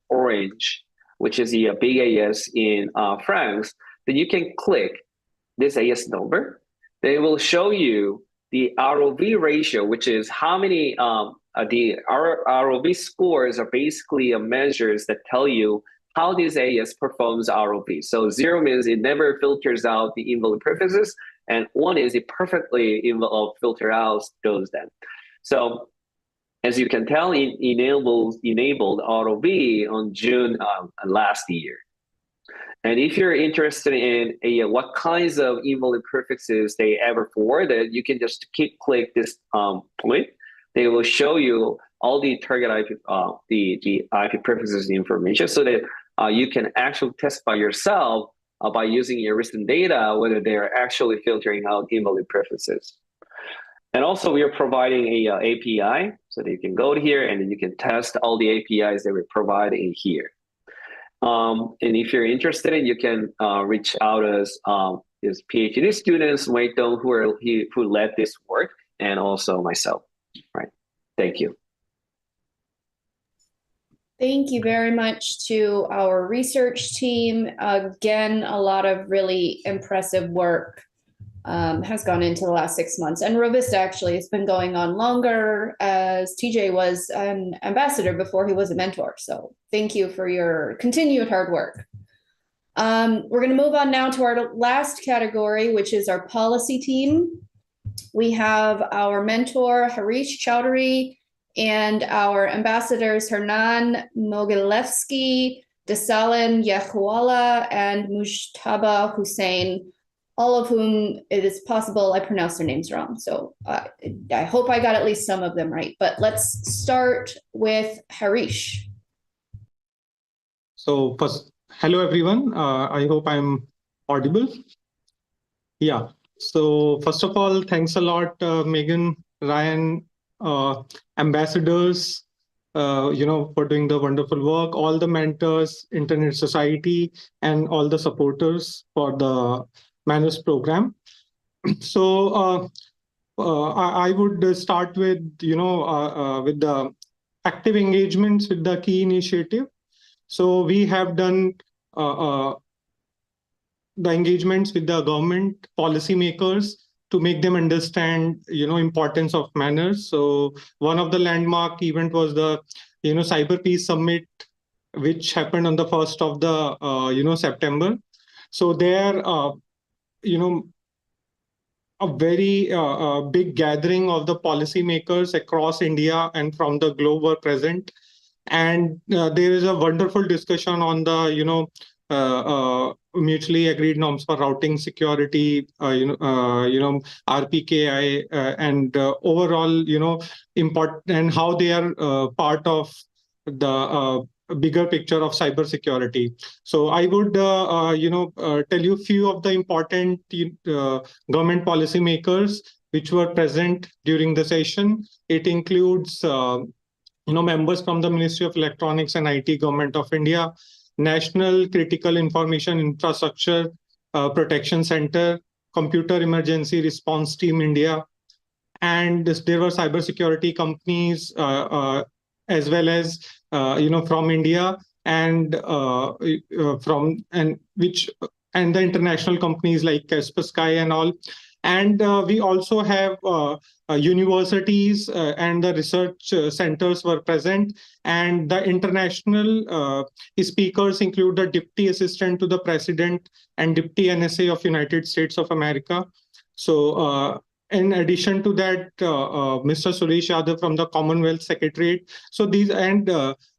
Speaker 9: orange, which is the big AS in France, then you can click this AS number. They will show you the ROV ratio, which is how many the ROV scores are basically measures that tell you how this AS performs ROV. So 0 means it never filters out the invalid prefixes, and 1 is it perfectly filter out those then. So as you can tell, it enabled ROV on June last year. And if you're interested in what kinds of invalid prefixes they ever forwarded, you can just click this point. They will show you all the target IP, the IP prefixes information, so that you can actually test by yourself by using your recent data whether they're actually filtering out invalid prefixes. And also, we are providing a API, so that you can go to here and then you can test all the APIs that we provide in here. And if you're interested in, you can reach out as his PhD students, Wei Dong, who led this work, and also myself. Right. Thank you.
Speaker 1: Thank you very much to our research team. Again, a lot of really impressive work has gone into the last 6 months. And Rovista actually has been going on longer, as TJ was an ambassador before he was a mentor. So thank you for your continued hard work. We're going to move on now to our last category, which is our policy team. We have our mentor, Harish Chowdhury, and our ambassadors, Hernan Mogilevsky, Desalin Yahuala, and Mujtaba Hussein, all of whom it is possible I pronounced their names wrong. So I hope I got at least some of them right. But let's start with Harish.
Speaker 10: So first, hello everyone. I hope I'm audible. Yeah. So first of all, thanks a lot, Megan, Ryan, ambassadors, for doing the wonderful work, all the mentors, Internet Society, and all the supporters for the MANRS program. So I would start with, with the active engagements with the key initiative. So we have done the engagements with the government policymakers to make them understand, importance of MANRS. So one of the landmark event was the, Cyber Peace Summit, which happened on the 1st of the, September. So there, a very big gathering of the policymakers across India and from the globe were present. And there is a wonderful discussion on the, mutually agreed norms for routing security, RPKI, and overall, important, and how they are part of the bigger picture of cybersecurity. So I would, tell you a few of the important government policymakers which were present during the session. It includes, members from the Ministry of Electronics and IT, Government of India, National Critical Information Infrastructure Protection Center, Computer Emergency Response Team India, and there were cybersecurity companies as well as from India and the international companies like Kaspersky and all. And we also have universities and the research centers were present. And the international speakers include the Deputy Assistant to the President and Deputy NSA of United States of America. So in addition to that, Mr. Suresh Yadav from the Commonwealth Secretariat. So these and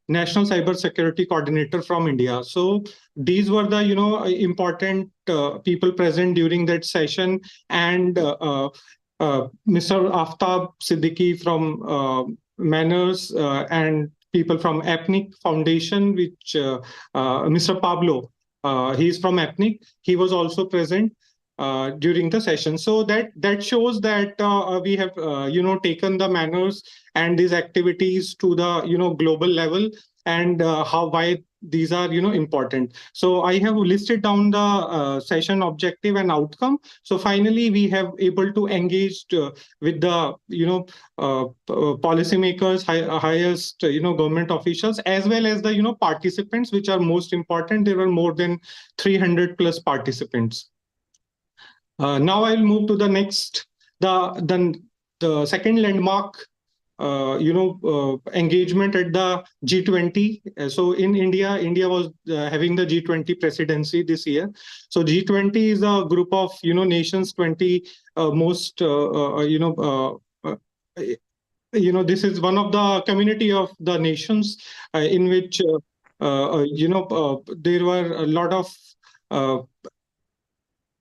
Speaker 10: National Cyber Security Coordinator from India. So these were the important people present during that session, and Mr. Aftab Siddiqui from MANRS and people from APNIC Foundation, which Mr. Pablo, he is from APNIC. He was also present during the session. So that shows that we have taken the MANRS and these activities to the global level, and why these are important. So I have listed down the session objective and outcome. So finally we have able to engage with the policymakers, highest government officials, as well as the participants, which are most important. There were more than 300 plus participants. Now I'll move to the next, the second landmark engagement at the G20. So in India was having the G20 presidency this year. So G20 is a group of nations, 20 most this is one of the community of the nations in which there were a lot of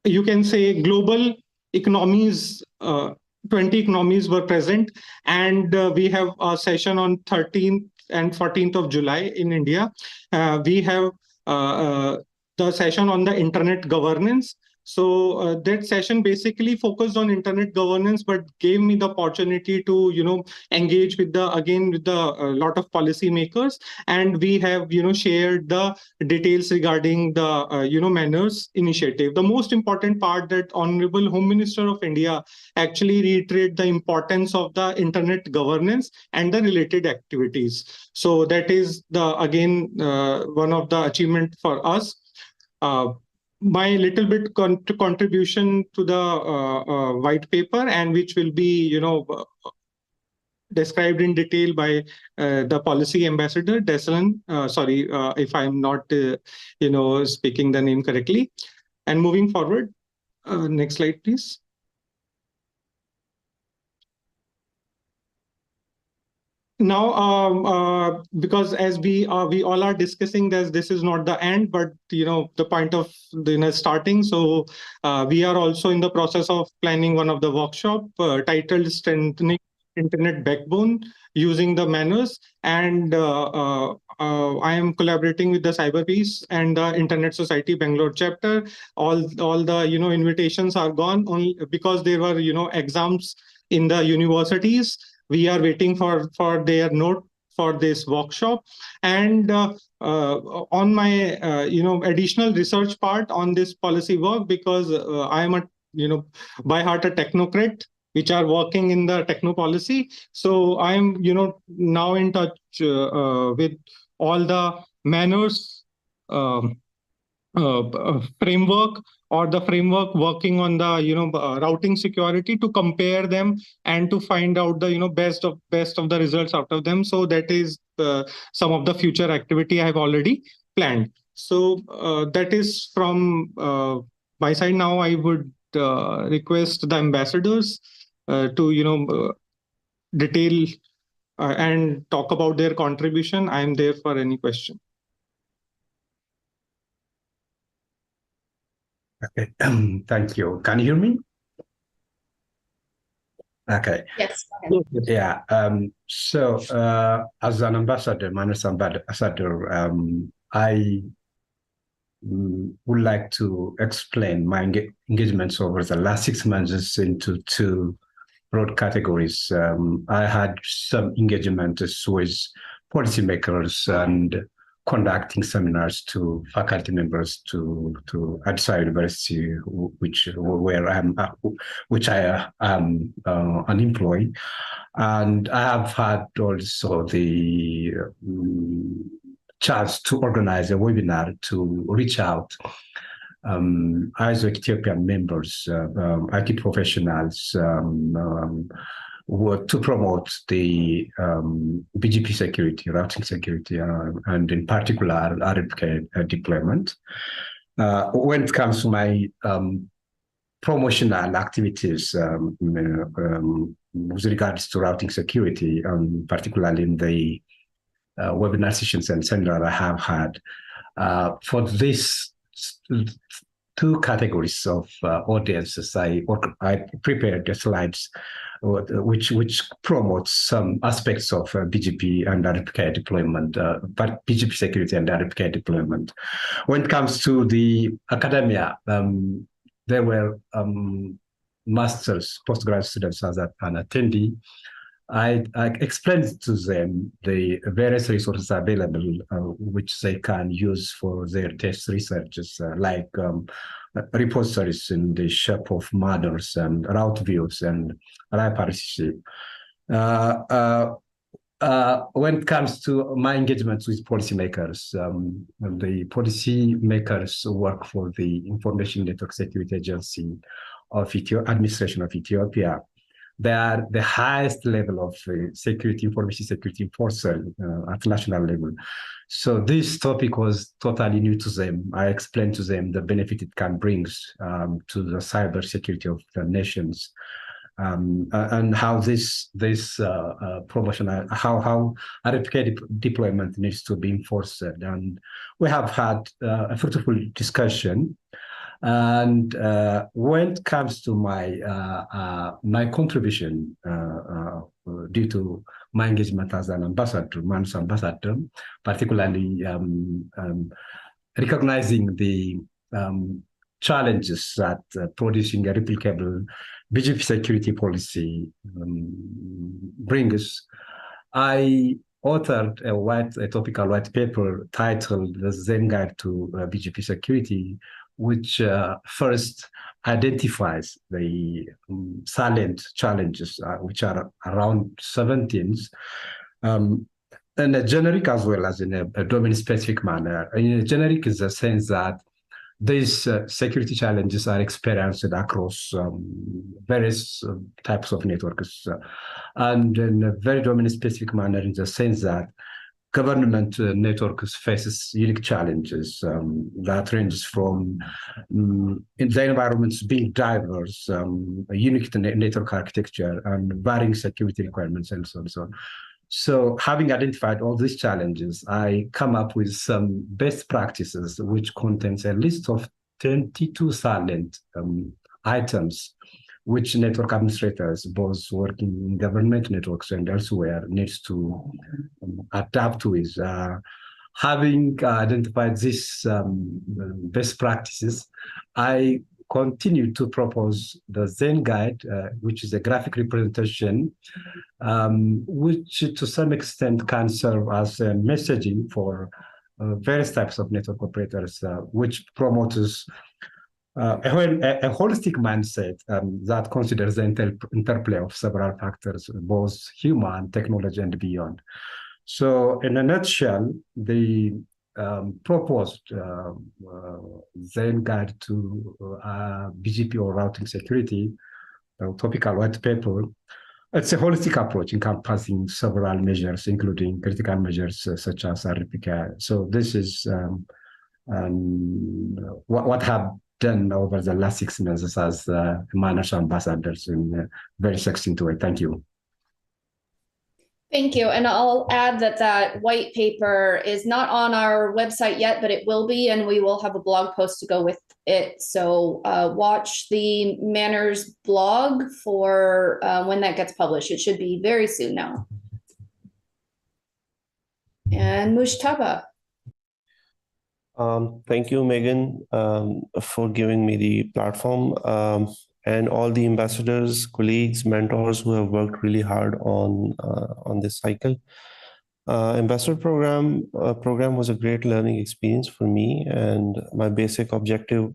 Speaker 10: you can say global economies. 20 economies were present, and we have a session on 13th and 14th of July in India. We have the session on the internet governance. So that session basically focused on internet governance, but gave me the opportunity to engage with the lot of policymakers, and we have shared the details regarding the MANRS initiative. The most important part that Honorable Home Minister of India actually reiterated the importance of the internet governance and the related activities. So that is one of the achievement for us. My little bit contribution to the white paper, and which will be described in detail by the policy ambassador Desalegn. Sorry if I'm not speaking the name correctly. And moving forward, next slide please. Now, because as we all are discussing this is not the end, but the point of starting. So we are also in the process of planning one of the workshop titled "Strengthening Internet Backbone Using the MANRS," and I am collaborating with the Cyber Peace and the Internet Society Bangalore chapter. All the invitations are gone only because there were exams in the universities. We are waiting for their note for this workshop, and on my additional research part on this policy work, because I am by heart a technocrat, which are working in the techno policy. So I am now in touch with all the MANRS framework, or the framework working on the routing security, to compare them and to find out the best of the results out of them. So that is some of the future activity I have already planned. So that is from my side. Now I would request the ambassadors to detail and talk about their contribution. I am there for any question.
Speaker 11: Okay, thank you. Can you hear me? Okay.
Speaker 1: Yes.
Speaker 11: Yeah. So as an ambassador, MANRS ambassador, I would like to explain my engagements over the last 6 months into 2 broad categories. I had some engagements with policymakers and conducting seminars to faculty members to Addis University, which I am an employee, and I have had also the chance to organize a webinar to reach out ISO Ethiopian members, IT professionals, to promote the BGP security, routing security, and in particular RFK deployment. When it comes to my promotional activities with regards to routing security, particularly in the webinar sessions and seminars I have had, for this two categories of audiences, I prepared the slides which promotes some aspects of BGP and RFK deployment, but BGP security and RFK deployment. When it comes to the academia, there were master's, postgraduate students as an attendee. I explained to them the various resources available which they can use for their test researches, like repositories in the shape of MANRS and route views and RIPRCC. When it comes to my engagements with policymakers, the policymakers work for the Information Network Security Agency of Administration of Ethiopia. They are the highest level of security, information security enforcer at national level. So this topic was totally new to them. I explained to them the benefit it can bring to the cyber security of the nations, and how this promotion, how RFK deployment needs to be enforced. And we have had a fruitful discussion. And when it comes to my my contribution due to my engagement as an ambassador, MANRS ambassador, particularly recognizing the challenges that producing a replicable BGP security policy brings, I authored a topical white paper titled "The Zen Guide to BGP Security," which first identifies the salient challenges, which are around 17, in a generic as well as in a domain-specific manner. In a generic is the sense that these security challenges are experienced across various types of networks, and in a very domain-specific manner in the sense that government networks faces unique challenges that ranges from in the environments being diverse, a unique network architecture, and varying security requirements, and so on and so on. So having identified all these challenges, I come up with some best practices, which contains a list of 22 salient items which network administrators, both working in government networks and elsewhere, needs to adapt with. Having identified these best practices, I continue to propose the Zen Guide, which is a graphic representation, which to some extent can serve as a messaging for various types of network operators, which promotes a holistic mindset that considers the interplay of several factors, both human, technology, and beyond. So in a nutshell, the proposed Zen Guide to BGP or routing security, topical white paper, it's a holistic approach encompassing several measures, including critical measures such as RPK. So this is what have done over the last 6 months as MANRS ambassadors in a very succinct way. Thank you.
Speaker 1: Thank you. And I'll add that white paper is not on our website yet, but it will be, and we will have a blog post to go with it. So watch the MANRS blog for when that gets published. It should be very soon now. And Mushtaba.
Speaker 12: Thank you, Megan, for giving me the platform, and all the ambassadors, colleagues, mentors who have worked really hard on this cycle. Ambassador program was a great learning experience for me, and my basic objective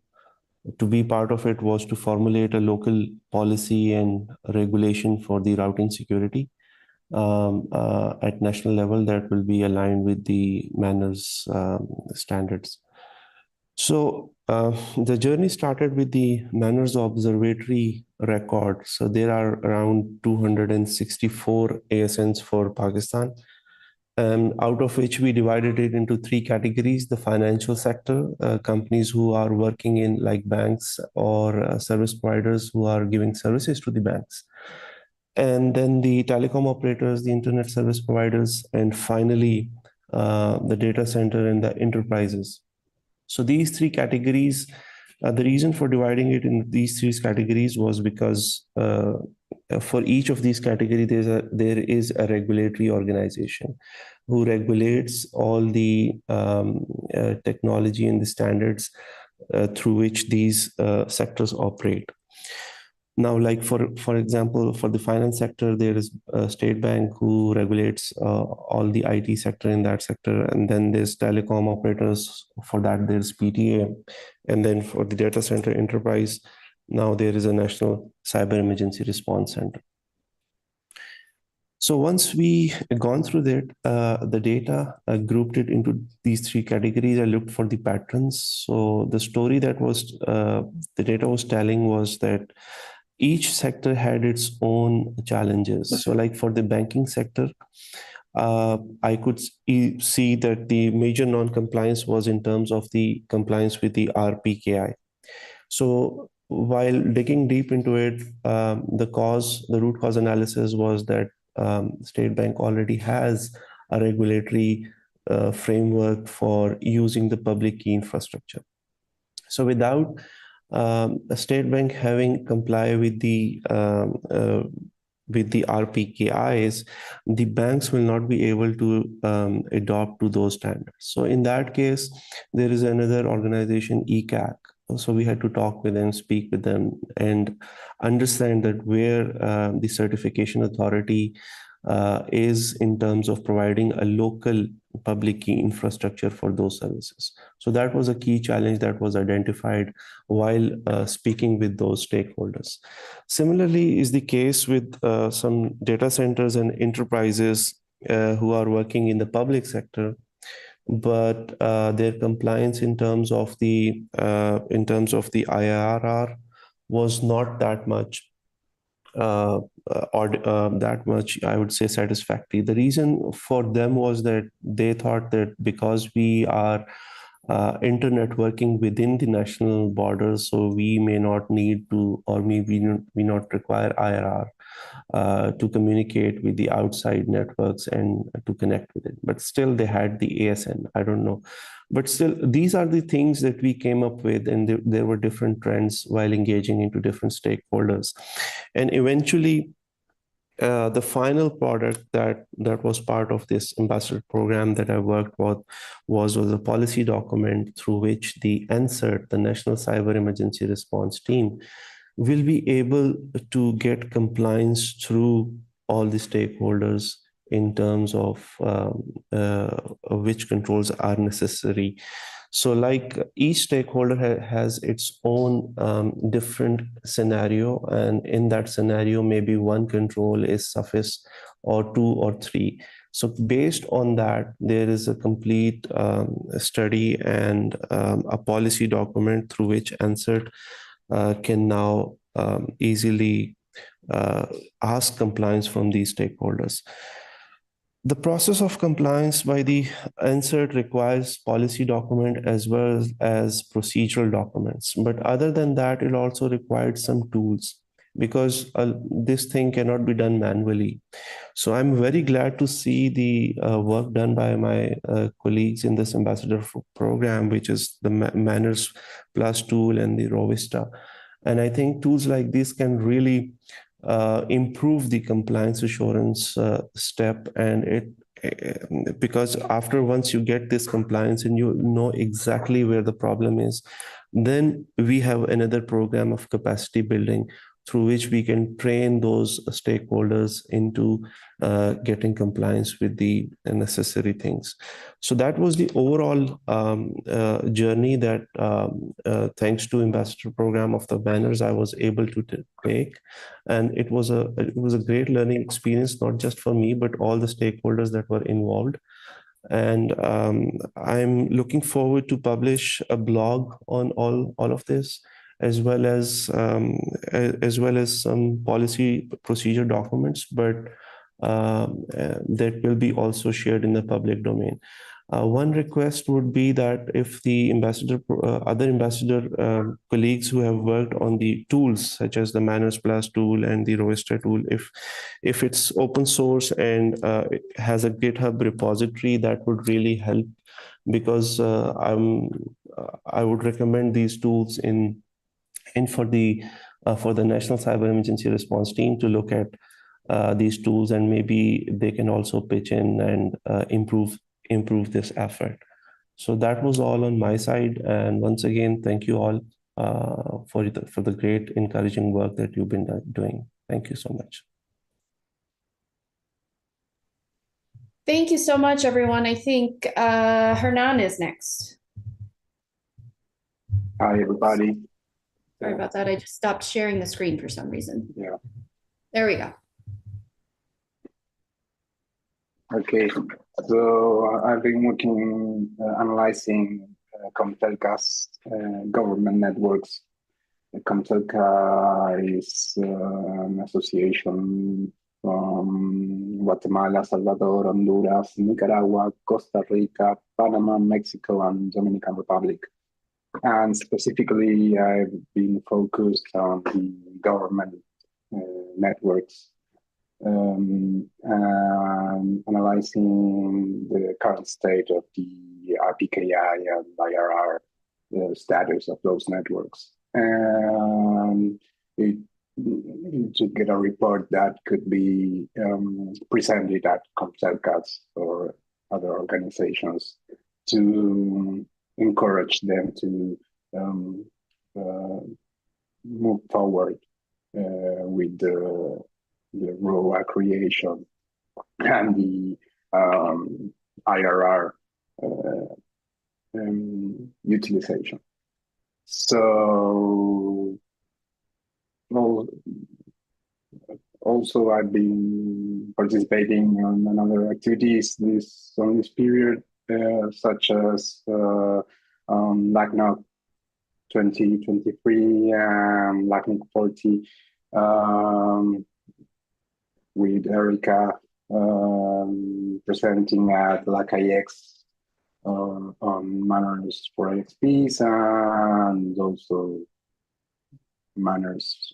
Speaker 12: to be part of it was to formulate a local policy and regulation for the routing security at national level that will be aligned with the MANRS standards. So the journey started with the MANRS observatory record. So there are around 264 ASNs for Pakistan, and out of which we divided it into three categories: the financial sector, companies who are working in like banks or service providers who are giving services to the banks, and then the telecom operators, the internet service providers, and finally the data center and the enterprises. So these three categories, the reason for dividing it in these three categories was because for each of these categories, there is a regulatory organization who regulates all the technology and the standards through which these sectors operate. Now, like for example, for the finance sector, there is a State Bank who regulates all the IT sector in that sector, and then there's telecom operators. For that, there's PTA, and then for the data center enterprise, now there is a National Cyber Emergency Response Center. So once we gone through that, the data, grouped it into these three categories. I looked for the patterns. So the story that was the data was telling was that each sector had its own challenges. So like for the banking sector, I could see that the major non-compliance was in terms of the compliance with the RPKI. So while digging deep into it, the root cause analysis was that State Bank already has a regulatory framework for using the public key infrastructure. So without a State Bank having comply with the RPKIs, the banks will not be able to adopt to those standards. So in that case, there is another organization, ECAC. So we had to talk with them, speak with them, and understand that where the certification authority is in terms of providing a local public key infrastructure for those services. So that was a key challenge that was identified while speaking with those stakeholders. Similarly is the case with some data centers and enterprises who are working in the public sector, but their compliance in terms of the IRR was not that much I would say satisfactory. The reason for them was that they thought that because we are internetworking within the national borders, so we may not need to, or maybe we not require IRR to communicate with the outside networks and to connect with it. But still they had the ASN. I don't know. But still, these are the things that we came up with, and there were different trends while engaging into different stakeholders. And eventually, the final product that was part of this ambassador program that I worked with was a policy document through which the NCERT, the National Cyber Emergency Response Team, will be able to get compliance through all the stakeholders in terms of which controls are necessary. So like each stakeholder has its own different scenario, and in that scenario, maybe one control is suffice or two or three. So based on that, there is a complete study and a policy document through which NCERT can now easily ask compliance from these stakeholders. The process of compliance by the NCERT requires policy document as well as procedural documents. But other than that, it also required some tools, because this thing cannot be done manually. So I'm very glad to see the work done by my colleagues in this ambassador program, which is the MANRS Plus tool and the Rovista. And I think tools like this can really improve the compliance assurance step, and because once you get this compliance and you know exactly where the problem is, then we have another program of capacity building through which we can train those stakeholders into getting compliance with the necessary things. So that was the overall journey that thanks to ambassador program of the MANRS, I was able to take. And it was a great learning experience, not just for me, but all the stakeholders that were involved. And I'm looking forward to publish a blog on all of this, as well as some policy procedure documents, but that will be also shared in the public domain. One request would be that if the other ambassador colleagues who have worked on the tools, such as the MANRS Plus tool and the Roister tool, if it's open source and it has a GitHub repository, that would really help, because I would recommend these tools for the National Cyber Emergency Response Team to look at these tools, and maybe they can also pitch in and improve this effort. So that was all on my side. And once again, thank you all for the great encouraging work that you've been doing. Thank you so much.
Speaker 1: Thank you so much, everyone. I think Hernan is next.
Speaker 13: Hi, everybody.
Speaker 1: Sorry about that. I just stopped sharing the screen for some reason.
Speaker 13: Yeah.
Speaker 1: There we go.
Speaker 13: Okay, so I've been working analyzing Comtelca's government networks. Comtelca is an association from Guatemala, Salvador, Honduras, Nicaragua, Costa Rica, Panama, Mexico, and Dominican Republic. And specifically, I've been focused on the government networks, and analyzing the current state of the RPKI and IRR status of those networks. And to get a report that could be presented at Comtelcas or other organizations to encourage them to move forward with the ROA creation and the IRR utilization. So, also I've been participating on other activities on this period, such as LACNOC 2023 and LACNOC 40. With Erica presenting at LACIX on MANRS for IXPs, and also MANRS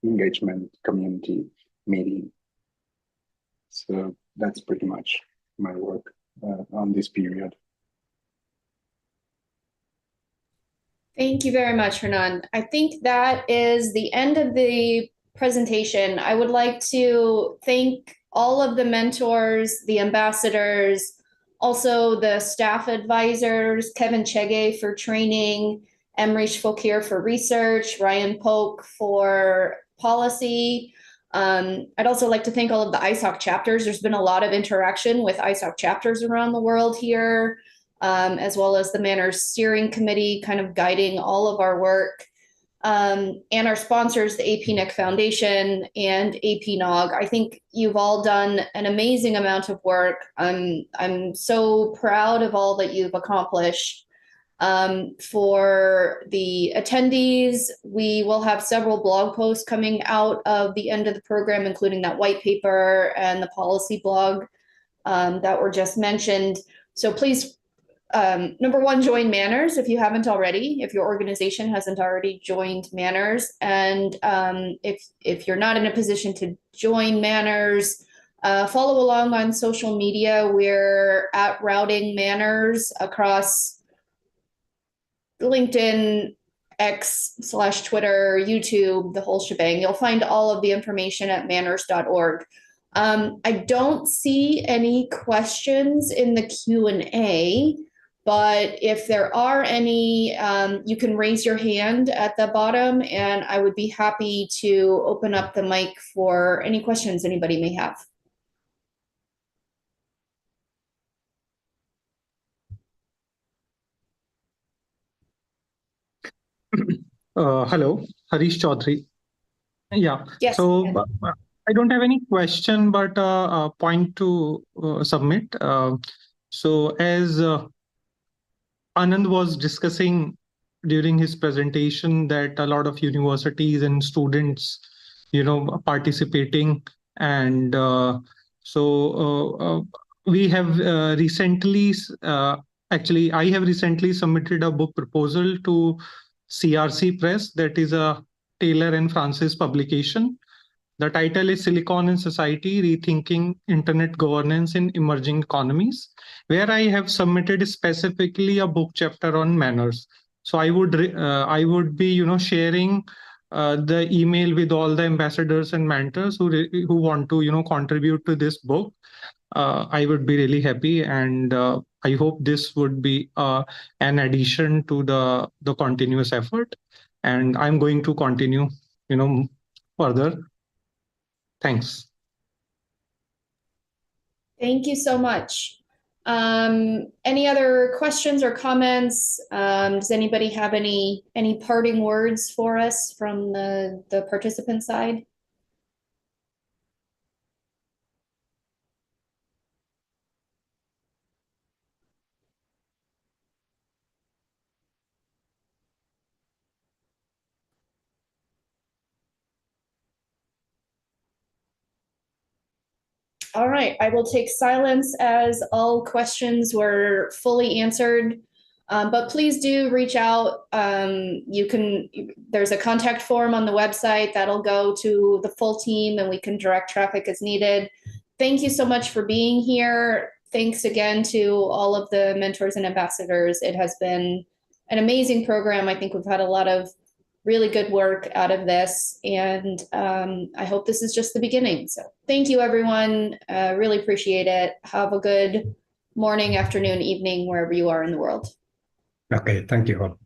Speaker 13: engagement community meeting. So that's pretty much my work on this period.
Speaker 1: Thank you very much, Hernan. I think that is the end of the presentation. I would like to thank all of the mentors, the ambassadors, also the staff advisors, Kevin Chege for training, Emrich Fokir for research, Ryan Polk for policy. I'd also like to thank all of the ISOC chapters. There's been a lot of interaction with ISOC chapters around the world here, as well as the MANRS steering committee kind of guiding all of our work. And our sponsors, the APNIC Foundation and APNOG. I think you've all done an amazing amount of work. I'm so proud of all that you've accomplished. For the attendees, we will have several blog posts coming out of the end of the program, including that white paper and the policy blog that were just mentioned. So please, number one, join MANRS if you haven't already, if your organization hasn't already joined MANRS. And if you're not in a position to join MANRS, follow along on social media. We're at Routing MANRS across LinkedIn, X/Twitter, YouTube, the whole shebang. You'll find all of the information at manrs.org. I don't see any questions in the Q&A, but if there are any, you can raise your hand at the bottom, and I would be happy to open up the mic for any questions anybody may have.
Speaker 10: Hello, Harish Chaudhary. Yeah,
Speaker 1: yes,
Speaker 10: so I don't have any question, but a point to submit. So as Anand was discussing during his presentation, that a lot of universities and students, participating, and we have recently, actually, I have recently submitted a book proposal to CRC Press, that is a Taylor and Francis publication. The title is Silicon and Society, Rethinking Internet Governance in Emerging Economies, where I have submitted specifically a book chapter on manners. So I would be, sharing the email with all the ambassadors and mentors who want to, contribute to this book. I would be really happy, and I hope this would be an addition to the continuous effort. And I'm going to continue, further. Thanks.
Speaker 1: Thank you so much. Any other questions or comments? Does anybody have any parting words for us from the participant side? All right, I will take silence as all questions were fully answered. But please do reach out. There's a contact form on the website that'll go to the full team, and we can direct traffic as needed. Thank you so much for being here. Thanks again to all of the mentors and ambassadors. It has been an amazing program. I think we've had a lot of really good work out of this, and I hope this is just the beginning. So thank you, everyone. Really appreciate it. Have a good morning, afternoon, evening, wherever you are in the world.
Speaker 11: Okay, thank you all.